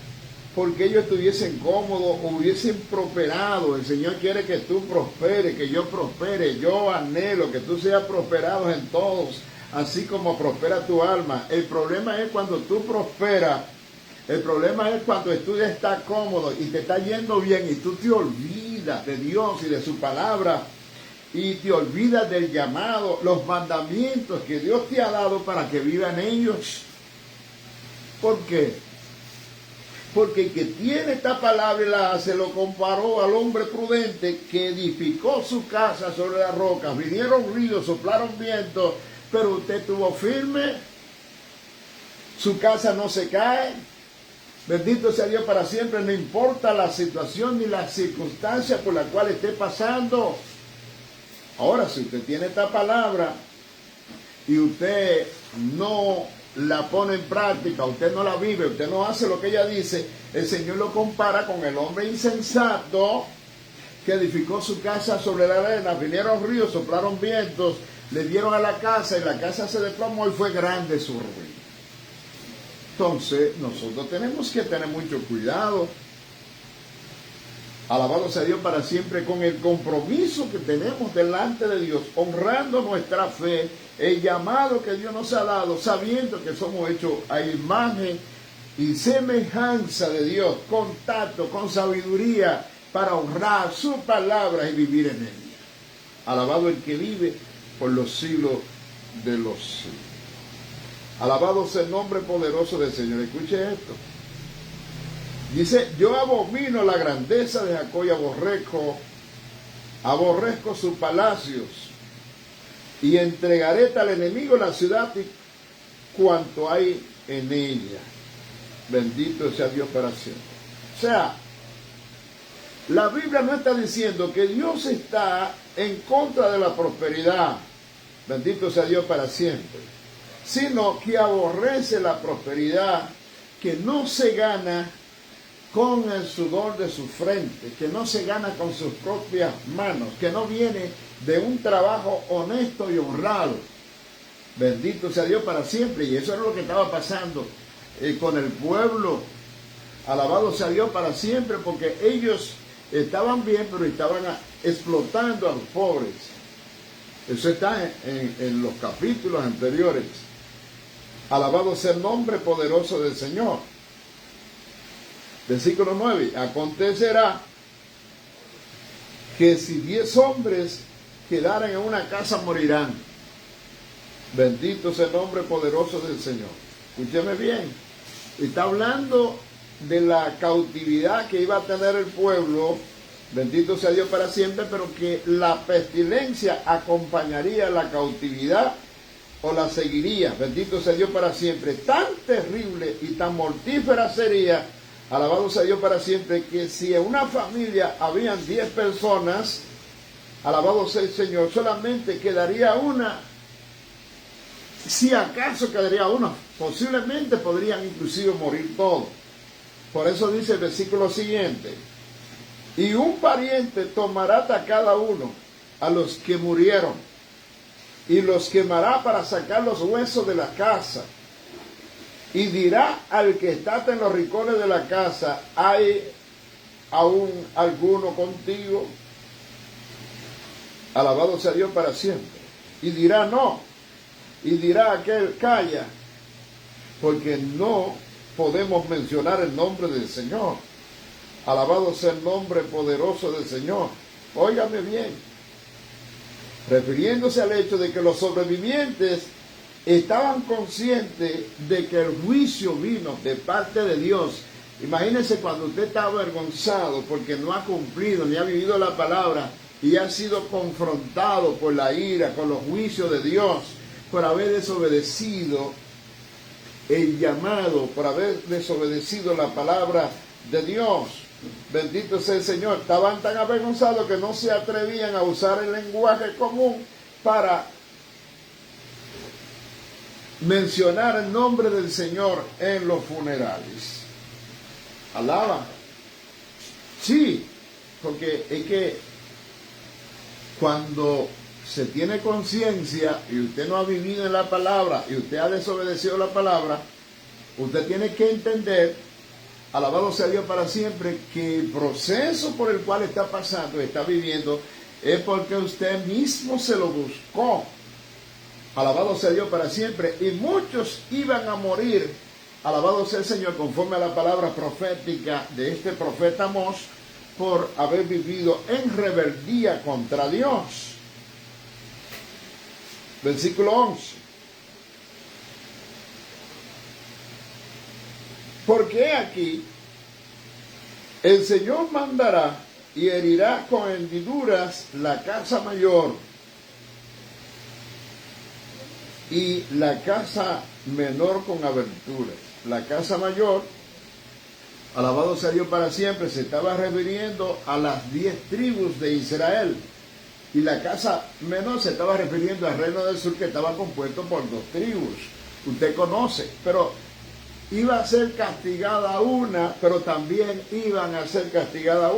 porque ellos estuviesen cómodos o hubiesen prosperado. El Señor quiere que tú prosperes, que yo prospere. Yo anhelo que tú seas prosperado en todos, así como prospera tu alma. El problema es cuando tú prosperas. El problema es cuando tú ya estás cómodo y te está yendo bien y tú te olvidas de Dios y de su palabra y te olvidas del llamado, los mandamientos que Dios te ha dado para que vivan ellos. ¿Por qué? Porque el que tiene esta palabra y se lo comparó al hombre prudente que edificó su casa sobre las rocas. Vinieron ríos, soplaron vientos, pero usted estuvo firme. Su casa no se cae. Bendito sea Dios para siempre, no importa la situación ni las circunstancias por las cuales esté pasando. Ahora, si usted tiene esta palabra y usted no la pone en práctica, usted no la vive, usted no hace lo que ella dice, el Señor lo compara con el hombre insensato que edificó su casa sobre la arena. Vinieron ríos, soplaron vientos, le dieron a la casa y la casa se desplomó y fue grande su ruina. Entonces, nosotros tenemos que tener mucho cuidado. Alabado sea Dios para siempre, con el compromiso que tenemos delante de Dios, honrando nuestra fe, el llamado que Dios nos ha dado, sabiendo que somos hechos a imagen y semejanza de Dios, con tacto, con sabiduría, para honrar su palabra y vivir en ella. Alabado el que vive por los siglos de los siglos. Alabado sea el nombre poderoso del Señor. Escuche esto. Dice, yo abomino la grandeza de Jacob y aborrezco sus palacios, y entregaré tal enemigo la ciudad y cuanto hay en ella. Bendito sea Dios para siempre. O sea, la Biblia no está diciendo que Dios está en contra de la prosperidad. Bendito sea Dios para siempre. Sino que aborrece la prosperidad que no se gana con el sudor de su frente, que no se gana con sus propias manos, que no viene de un trabajo honesto y honrado. Bendito sea Dios para siempre. Y eso era lo que estaba pasando con el pueblo. Alabado sea Dios para siempre, porque ellos estaban bien, pero estaban explotando a los pobres. Eso está en los capítulos anteriores. Alabado sea el nombre poderoso del Señor. Versículo 9. Acontecerá que si 10 hombres quedaren en una casa, morirán. Bendito sea el nombre poderoso del Señor. Escúcheme bien. Está hablando de la cautividad que iba a tener el pueblo. Bendito sea Dios para siempre, pero que la pestilencia acompañaría la cautividad o la seguiría. Bendito sea Dios para siempre. Tan terrible y tan mortífera sería, alabado sea Dios para siempre, que si en una familia habían 10 personas, alabado sea el Señor, solamente quedaría una. Si acaso quedaría una, posiblemente podrían inclusive morir todos. Por eso dice el versículo siguiente: y un pariente tomará a cada uno a los que murieron y los quemará para sacar los huesos de la casa, y dirá al que está en los rincones de la casa: ¿hay aún alguno contigo? Alabado sea Dios para siempre. Y dirá: no. Y dirá aquel: calla, porque no podemos mencionar el nombre del Señor. Alabado sea el nombre poderoso del Señor. Óigame bien, refiriéndose al hecho de que los sobrevivientes estaban conscientes de que el juicio vino de parte de Dios. Imagínense cuando usted está avergonzado porque no ha cumplido ni ha vivido la palabra y ha sido confrontado por la ira, con los juicios de Dios, por haber desobedecido el llamado, por haber desobedecido la palabra de Dios. Bendito sea el Señor. Estaban tan avergonzados que no se atrevían a usar el lenguaje común para mencionar el nombre del Señor en los funerales. Alaba. Sí, porque es que cuando se tiene conciencia y usted no ha vivido en la palabra y usted ha desobedecido la palabra, usted tiene que entender, alabado sea Dios para siempre, que el proceso por el cual está pasando, está viviendo, es porque usted mismo se lo buscó. Alabado sea Dios para siempre. Y muchos iban a morir, alabado sea el Señor, conforme a la palabra profética de este profeta Amós, por haber vivido en rebeldía contra Dios. Versículo 11. Porque aquí el Señor mandará y herirá con hendiduras la casa mayor y la casa menor con aberturas. La casa mayor, alabado sea Dios para siempre, se estaba refiriendo a las 10 tribus de Israel. Y la casa menor se estaba refiriendo al reino del sur, que estaba compuesto por 2 tribus. Usted conoce, pero iba a ser castigada una, pero también iban a ser castigada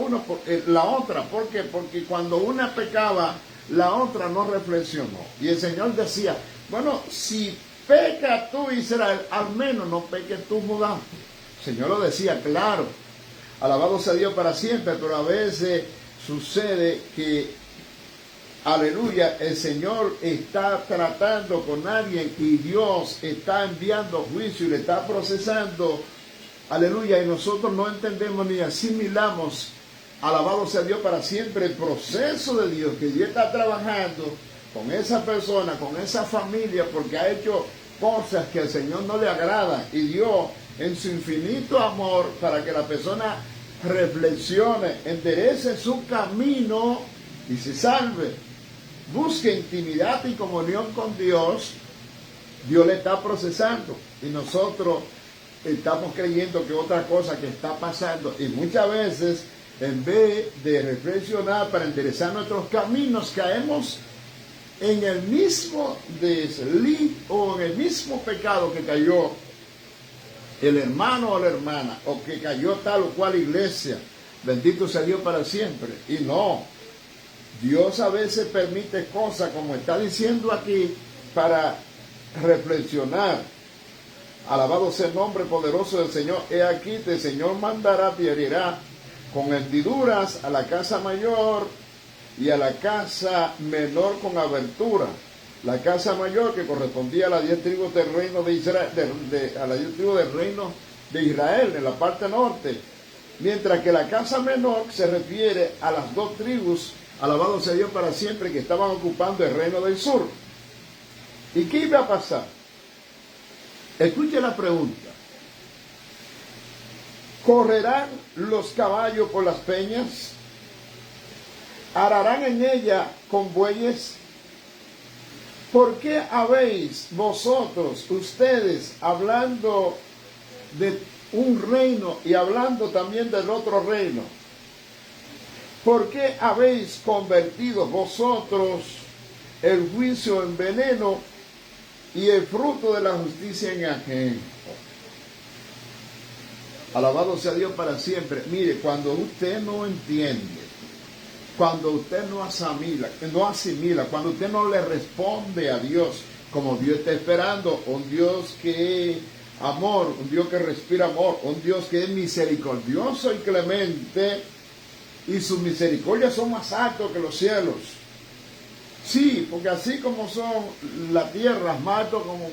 la otra. ¿Por qué? Porque cuando una pecaba, la otra no reflexionó. Y el Señor decía: bueno, si peca tú, Israel, al menos no peques tú, Judá. El Señor lo decía claro. Alabado sea Dios para siempre, pero a veces sucede que, aleluya, el Señor está tratando con alguien y Dios está enviando juicio y le está procesando, aleluya, y nosotros no entendemos ni asimilamos, alabado sea Dios para siempre, el proceso de Dios, que Dios está trabajando con esa persona, con esa familia, porque ha hecho cosas que al Señor no le agradan, y Dios, en su infinito amor, para que la persona reflexione, enderece su camino y se salve, busque intimidad y comunión con Dios, Dios le está procesando y nosotros estamos creyendo que otra cosa que está pasando, y muchas veces en vez de reflexionar para enderezar nuestros caminos, caemos en el mismo desliz o en el mismo pecado que cayó el hermano o la hermana, o que cayó tal o cual iglesia. Bendito sea Dios para siempre. Y no, Dios a veces permite cosas, como está diciendo aquí, para reflexionar. Alabado sea el nombre poderoso del Señor. He aquí, el Señor mandará, te herirá con hendiduras a la casa mayor y a la casa menor con abertura. La casa mayor que correspondía a las 10 tribus del reino de Israel, a las 10 tribus del reino de Israel en la parte norte. Mientras que la casa menor se refiere a las 2 tribus, alabado sea Dios para siempre, que estaban ocupando el reino del sur. ¿Y qué iba a pasar? Escuche la pregunta. ¿Correrán los caballos por las peñas? ¿Ararán en ella con bueyes? ¿Por qué habéis vosotros, ustedes, hablando de un reino y hablando también del otro reino? ¿Por qué habéis convertido vosotros el juicio en veneno y el fruto de la justicia en ajenjo? Alabado sea Dios para siempre. Mire, cuando usted no entiende, cuando usted no asimila, cuando usted no le responde a Dios como Dios está esperando, un Dios que es amor, un Dios que respira amor, un Dios que es misericordioso y clemente, y sus misericordias son más altas que los cielos. Sí, porque así como son la tierra más alto como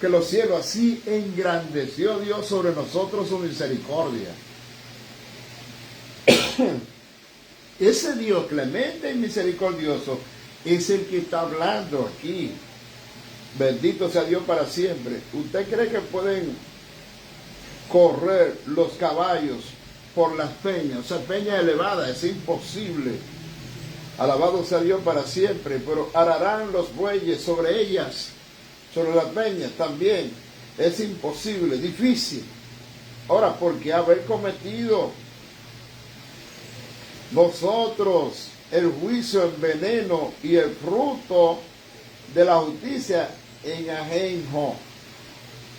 que los cielos, así engrandeció Dios sobre nosotros su misericordia. Ese Dios clemente y misericordioso es el que está hablando aquí. Bendito sea Dios para siempre. ¿Usted cree que pueden correr los caballos por las peñas? O sea, peñas elevadas, es imposible. Alabado sea Dios para siempre. Pero ararán los bueyes sobre ellas, sobre las peñas también. Es imposible, difícil. Ahora, ¿por qué haber cometido vosotros el juicio en veneno y el fruto de la justicia en ajenjo?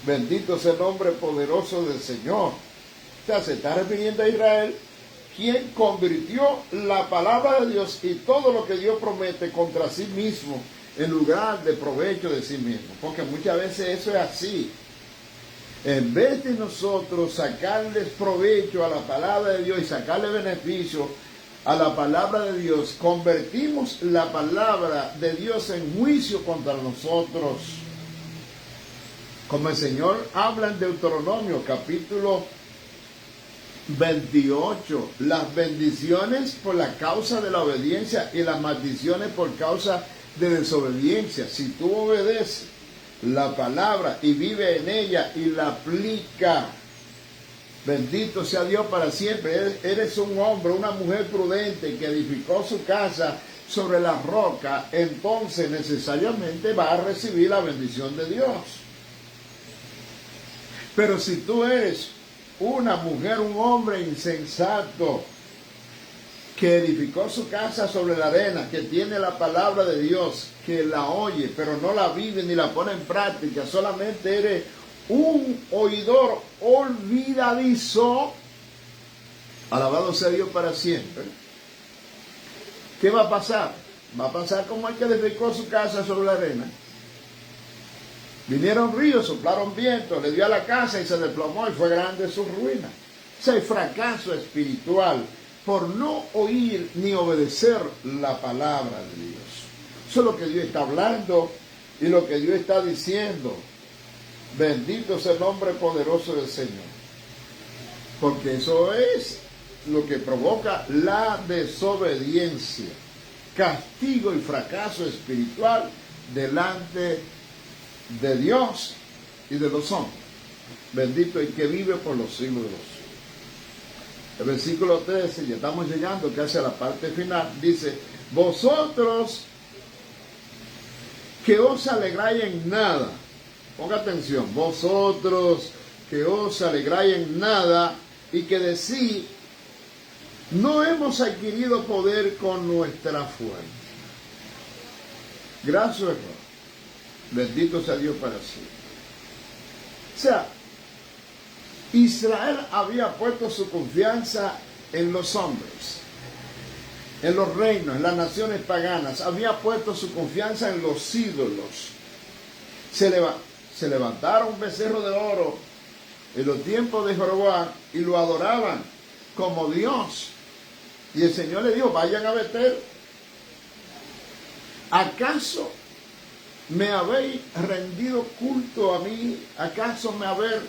Bendito sea el nombre poderoso del Señor. O sea, se está refiriendo a Israel, quien convirtió la palabra de Dios y todo lo que Dios promete contra sí mismo, en lugar de provecho de sí mismo. Porque muchas veces eso es así. En vez de nosotros sacarles provecho a la palabra de Dios y sacarle beneficio a la palabra de Dios, convertimos la palabra de Dios en juicio contra nosotros. Como el Señor habla en Deuteronomio capítulo 28, las bendiciones por la causa de la obediencia y las maldiciones por causa de desobediencia. Si tú obedeces la palabra y vives en ella y la aplica, bendito sea Dios para siempre. Eres un hombre, una mujer prudente que edificó su casa sobre la roca, entonces necesariamente va a recibir la bendición de Dios. Pero si tú eres una mujer, un hombre insensato que edificó su casa sobre la arena, que tiene la palabra de Dios, que la oye, pero no la vive ni la pone en práctica, solamente eres un oidor olvidadizo, alabado sea Dios para siempre. ¿Qué va a pasar? Va a pasar como el que edificó su casa sobre la arena. Vinieron ríos, soplaron vientos, le dio a la casa y se desplomó y fue grande su ruina. O sea, el fracaso espiritual por no oír ni obedecer la palabra de Dios. Eso es lo que Dios está hablando y lo que Dios está diciendo. Bendito sea el nombre poderoso del Señor. Porque eso es lo que provoca la desobediencia, castigo y fracaso espiritual delante de Dios y de los hombres. Bendito el que vive por los siglos de los siglos. El versículo 13, ya estamos llegando casi a la parte final, dice: vosotros que os alegráis en nada, ponga atención, vosotros que os alegráis en nada y que decís, no hemos adquirido poder con nuestra fuerza. Gracias, hermano. Bendito sea Dios para siempre. O sea, Israel había puesto su confianza en los hombres, en los reinos, en las naciones paganas. Había puesto su confianza en los ídolos. se levantaron un becerro de oro en los tiempos de Jeroboam y lo adoraban como Dios. Y el Señor le dijo, vayan a Betel. ¿Acaso me habéis rendido culto a mí? ¿Acaso me habéis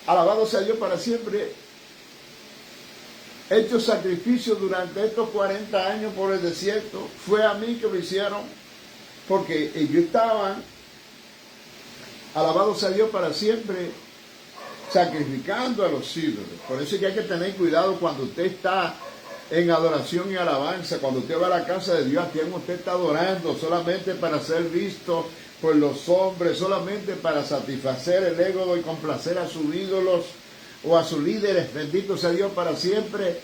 alabado sea Dios para siempre? Hecho sacrificio durante estos 40 años por el desierto. Fue a mí que lo hicieron, porque ellos estaban, alabado sea Dios para siempre, sacrificando a los ídolos. Por eso es que hay que tener cuidado cuando usted está en adoración y alabanza. Cuando usted va a la casa de Dios, ¿a quién usted está adorando? Solamente para ser visto por los hombres, solamente para satisfacer el ego y complacer a sus ídolos o a sus líderes, bendito sea Dios para siempre,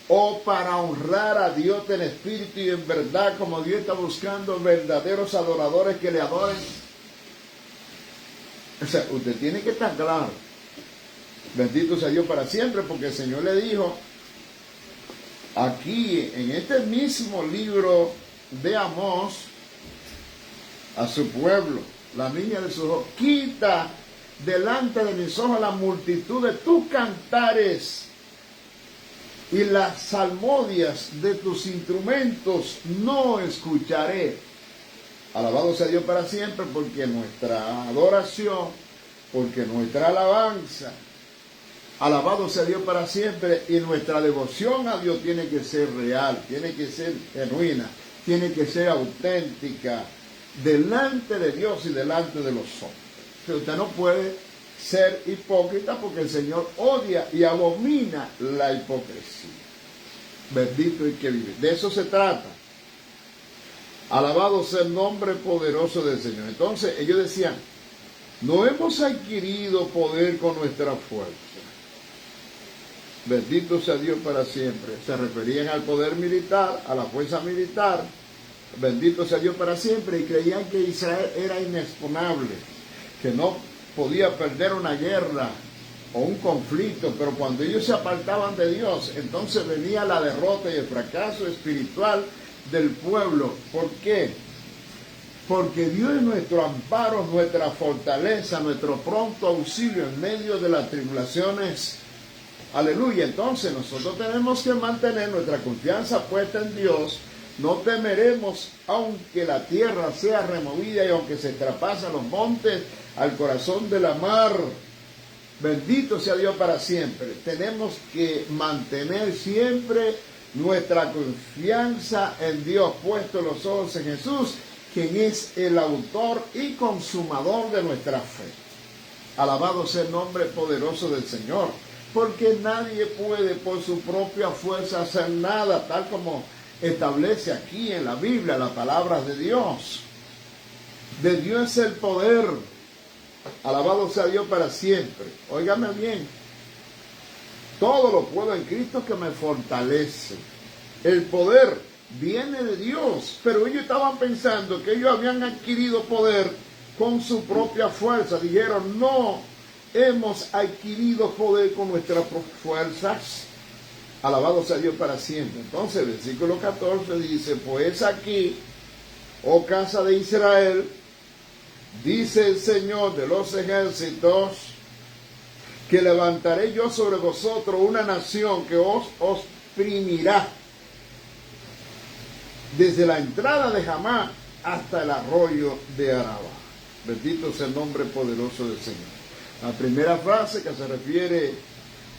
o para honrar a Dios en espíritu y en verdad, como Dios está buscando verdaderos adoradores que le adoren. O sea, usted tiene que estar claro, bendito sea Dios para siempre, porque el Señor le dijo aquí en este mismo libro de Amós a su pueblo, la niña de sus ojos, quita delante de mis ojos la multitud de tus cantares y las salmodias de tus instrumentos no escucharé. Alabado sea Dios para siempre, porque nuestra adoración, porque nuestra alabanza, alabado sea Dios para siempre, y nuestra devoción a Dios tiene que ser real, tiene que ser genuina, tiene que ser auténtica, delante de Dios y delante de los hombres. Usted no puede ser hipócrita, porque el Señor odia y abomina la hipocresía. Bendito el que vive. De eso se trata. Alabado sea el nombre poderoso del Señor. Entonces ellos decían, no hemos adquirido poder con nuestra fuerza. Bendito sea Dios para siempre. Se referían al poder militar, a la fuerza militar. Bendito sea Dios para siempre. Y creían que Israel era inexpugnable, que no podía perder una guerra o un conflicto. Pero cuando ellos se apartaban de Dios, entonces venía la derrota y el fracaso espiritual del pueblo. ¿Por qué? Porque Dios es nuestro amparo, nuestra fortaleza, nuestro pronto auxilio en medio de las tribulaciones. Aleluya. Entonces nosotros tenemos que mantener nuestra confianza puesta en Dios. No temeremos aunque la tierra sea removida y aunque se traspasen los montes al corazón de la mar. Bendito sea Dios para siempre. Tenemos que mantener siempre nuestra confianza en Dios, puesto los ojos en Jesús, quien es el autor y consumador de nuestra fe. Alabado sea el nombre poderoso del Señor, porque nadie puede por su propia fuerza hacer nada, tal como establece aquí en la Biblia la palabra de Dios. De Dios es el poder. Alabado sea Dios para siempre. Óigame bien. Todo lo puedo en Cristo que me fortalece. El poder viene de Dios. Pero ellos estaban pensando que ellos habían adquirido poder con su propia fuerza. Dijeron, no hemos adquirido poder con nuestras fuerzas. Alabado sea Dios para siempre. Entonces, el versículo 14 dice, pues aquí, oh casa de Israel, dice el Señor de los ejércitos, que levantaré yo sobre vosotros una nación que os oprimirá desde la entrada de Hamá hasta el arroyo de Araba. Bendito sea el nombre poderoso del Señor. La primera frase que se refiere,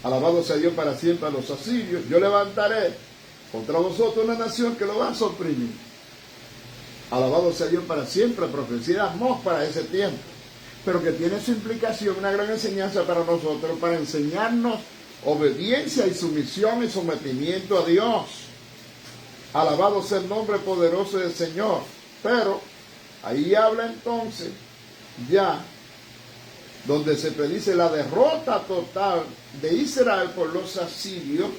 alabado sea Dios para siempre, a los asirios, yo levantaré contra vosotros una nación que lo va a oprimir. Alabado sea Dios para siempre, profecía de Amós para ese tiempo, pero que tiene su implicación, una gran enseñanza para nosotros, para enseñarnos obediencia y sumisión y sometimiento a Dios. Alabado sea el nombre poderoso del Señor. Pero ahí habla entonces ya donde se predice la derrota total de Israel por los asirios.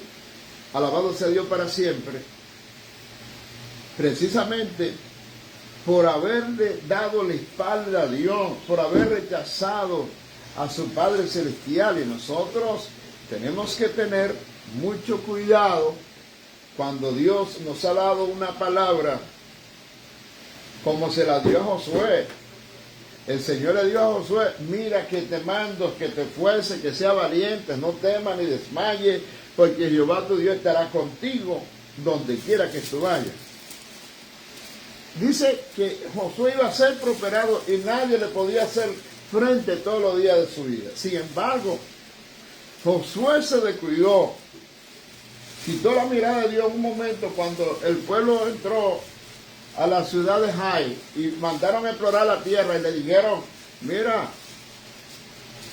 Alabado sea Dios para siempre, precisamente por haberle dado la espalda a Dios, por haber rechazado a su Padre Celestial. Y nosotros tenemos que tener mucho cuidado cuando Dios nos ha dado una palabra, como se la dio a Josué. el Señor le dijo a Josué, mira que te mando, que te esfuerces, que sea valiente, no temas ni desmayes, porque Jehová tu Dios estará contigo donde quiera que tú vayas. Dice que Josué iba a ser prosperado y nadie le podía hacer frente todos los días de su vida. Sin embargo, Josué se descuidó, quitó la mirada de Dios un momento cuando el pueblo entró a la ciudad de Jai y mandaron a explorar la tierra y le dijeron, mira,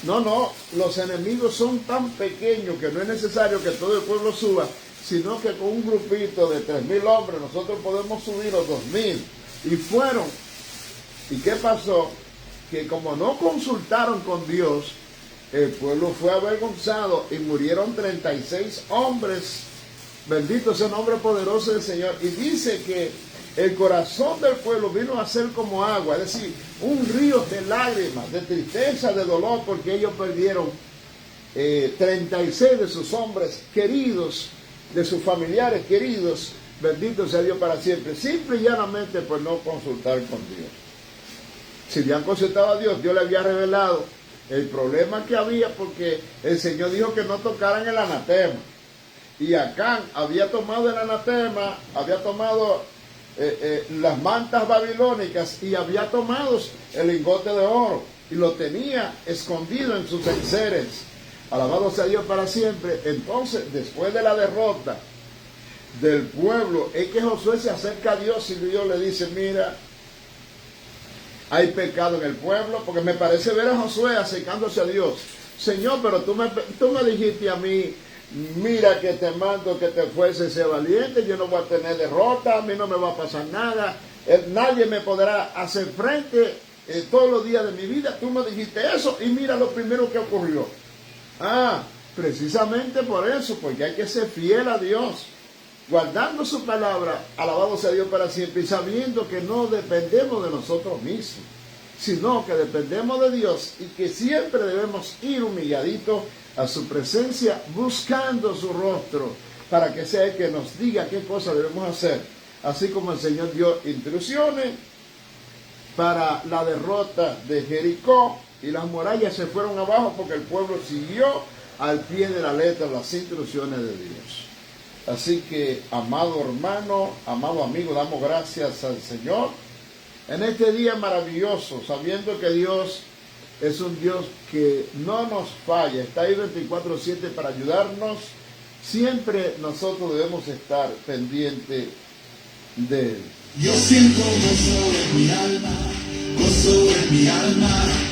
no, los enemigos son tan pequeños que no es necesario que todo el pueblo suba, sino que con un grupito de 3,000 hombres nosotros podemos subir los 2,000. Y fueron. ¿Y qué pasó? Que como no consultaron con Dios, el pueblo fue avergonzado y murieron 36 hombres. Bendito sea el nombre poderoso del Señor. Y dice que el corazón del pueblo vino a ser como agua, es decir, un río de lágrimas, de tristeza, de dolor, porque ellos perdieron 36 de sus hombres queridos, de sus familiares queridos, bendito sea Dios para siempre, simple y llanamente por no consultar con Dios. Si habían consultado a Dios, Dios le había revelado el problema que había, porque el Señor dijo que no tocaran el anatema. Y Acán había tomado el anatema, había tomado las mantas babilónicas y había tomado el lingote de oro y lo tenía escondido en sus enseres. Alabado sea Dios para siempre. Entonces, después de la derrota del pueblo, es que Josué se acerca a Dios y Dios le dice, mira, hay pecado en el pueblo, porque me parece ver a Josué acercándose a Dios. Señor, pero tú me dijiste a mí, mira que te mando que te esfuerces, sea valiente, yo no voy a tener derrota, a mí no me va a pasar nada, nadie me podrá hacer frente todos los días de mi vida. Tú me dijiste eso y mira lo primero que ocurrió. Precisamente por eso, porque hay que ser fiel a Dios, guardando su palabra, alabado sea Dios para siempre, y sabiendo que no dependemos de nosotros mismos, sino que dependemos de Dios y que siempre debemos ir humilladitos a su presencia, buscando su rostro, para que sea Él que nos diga qué cosa debemos hacer. Así como el Señor dio instrucciones para la derrota de Jericó, y las murallas se fueron abajo porque el pueblo siguió al pie de la letra las instrucciones de Dios. Así que, amado hermano, amado amigo, damos gracias al Señor en este día maravilloso, sabiendo que Dios es un Dios que no nos falla, está ahí 24/7 para ayudarnos. Siempre nosotros debemos estar pendientes de Él. Yo siento gozo en mi alma, gozo en mi alma.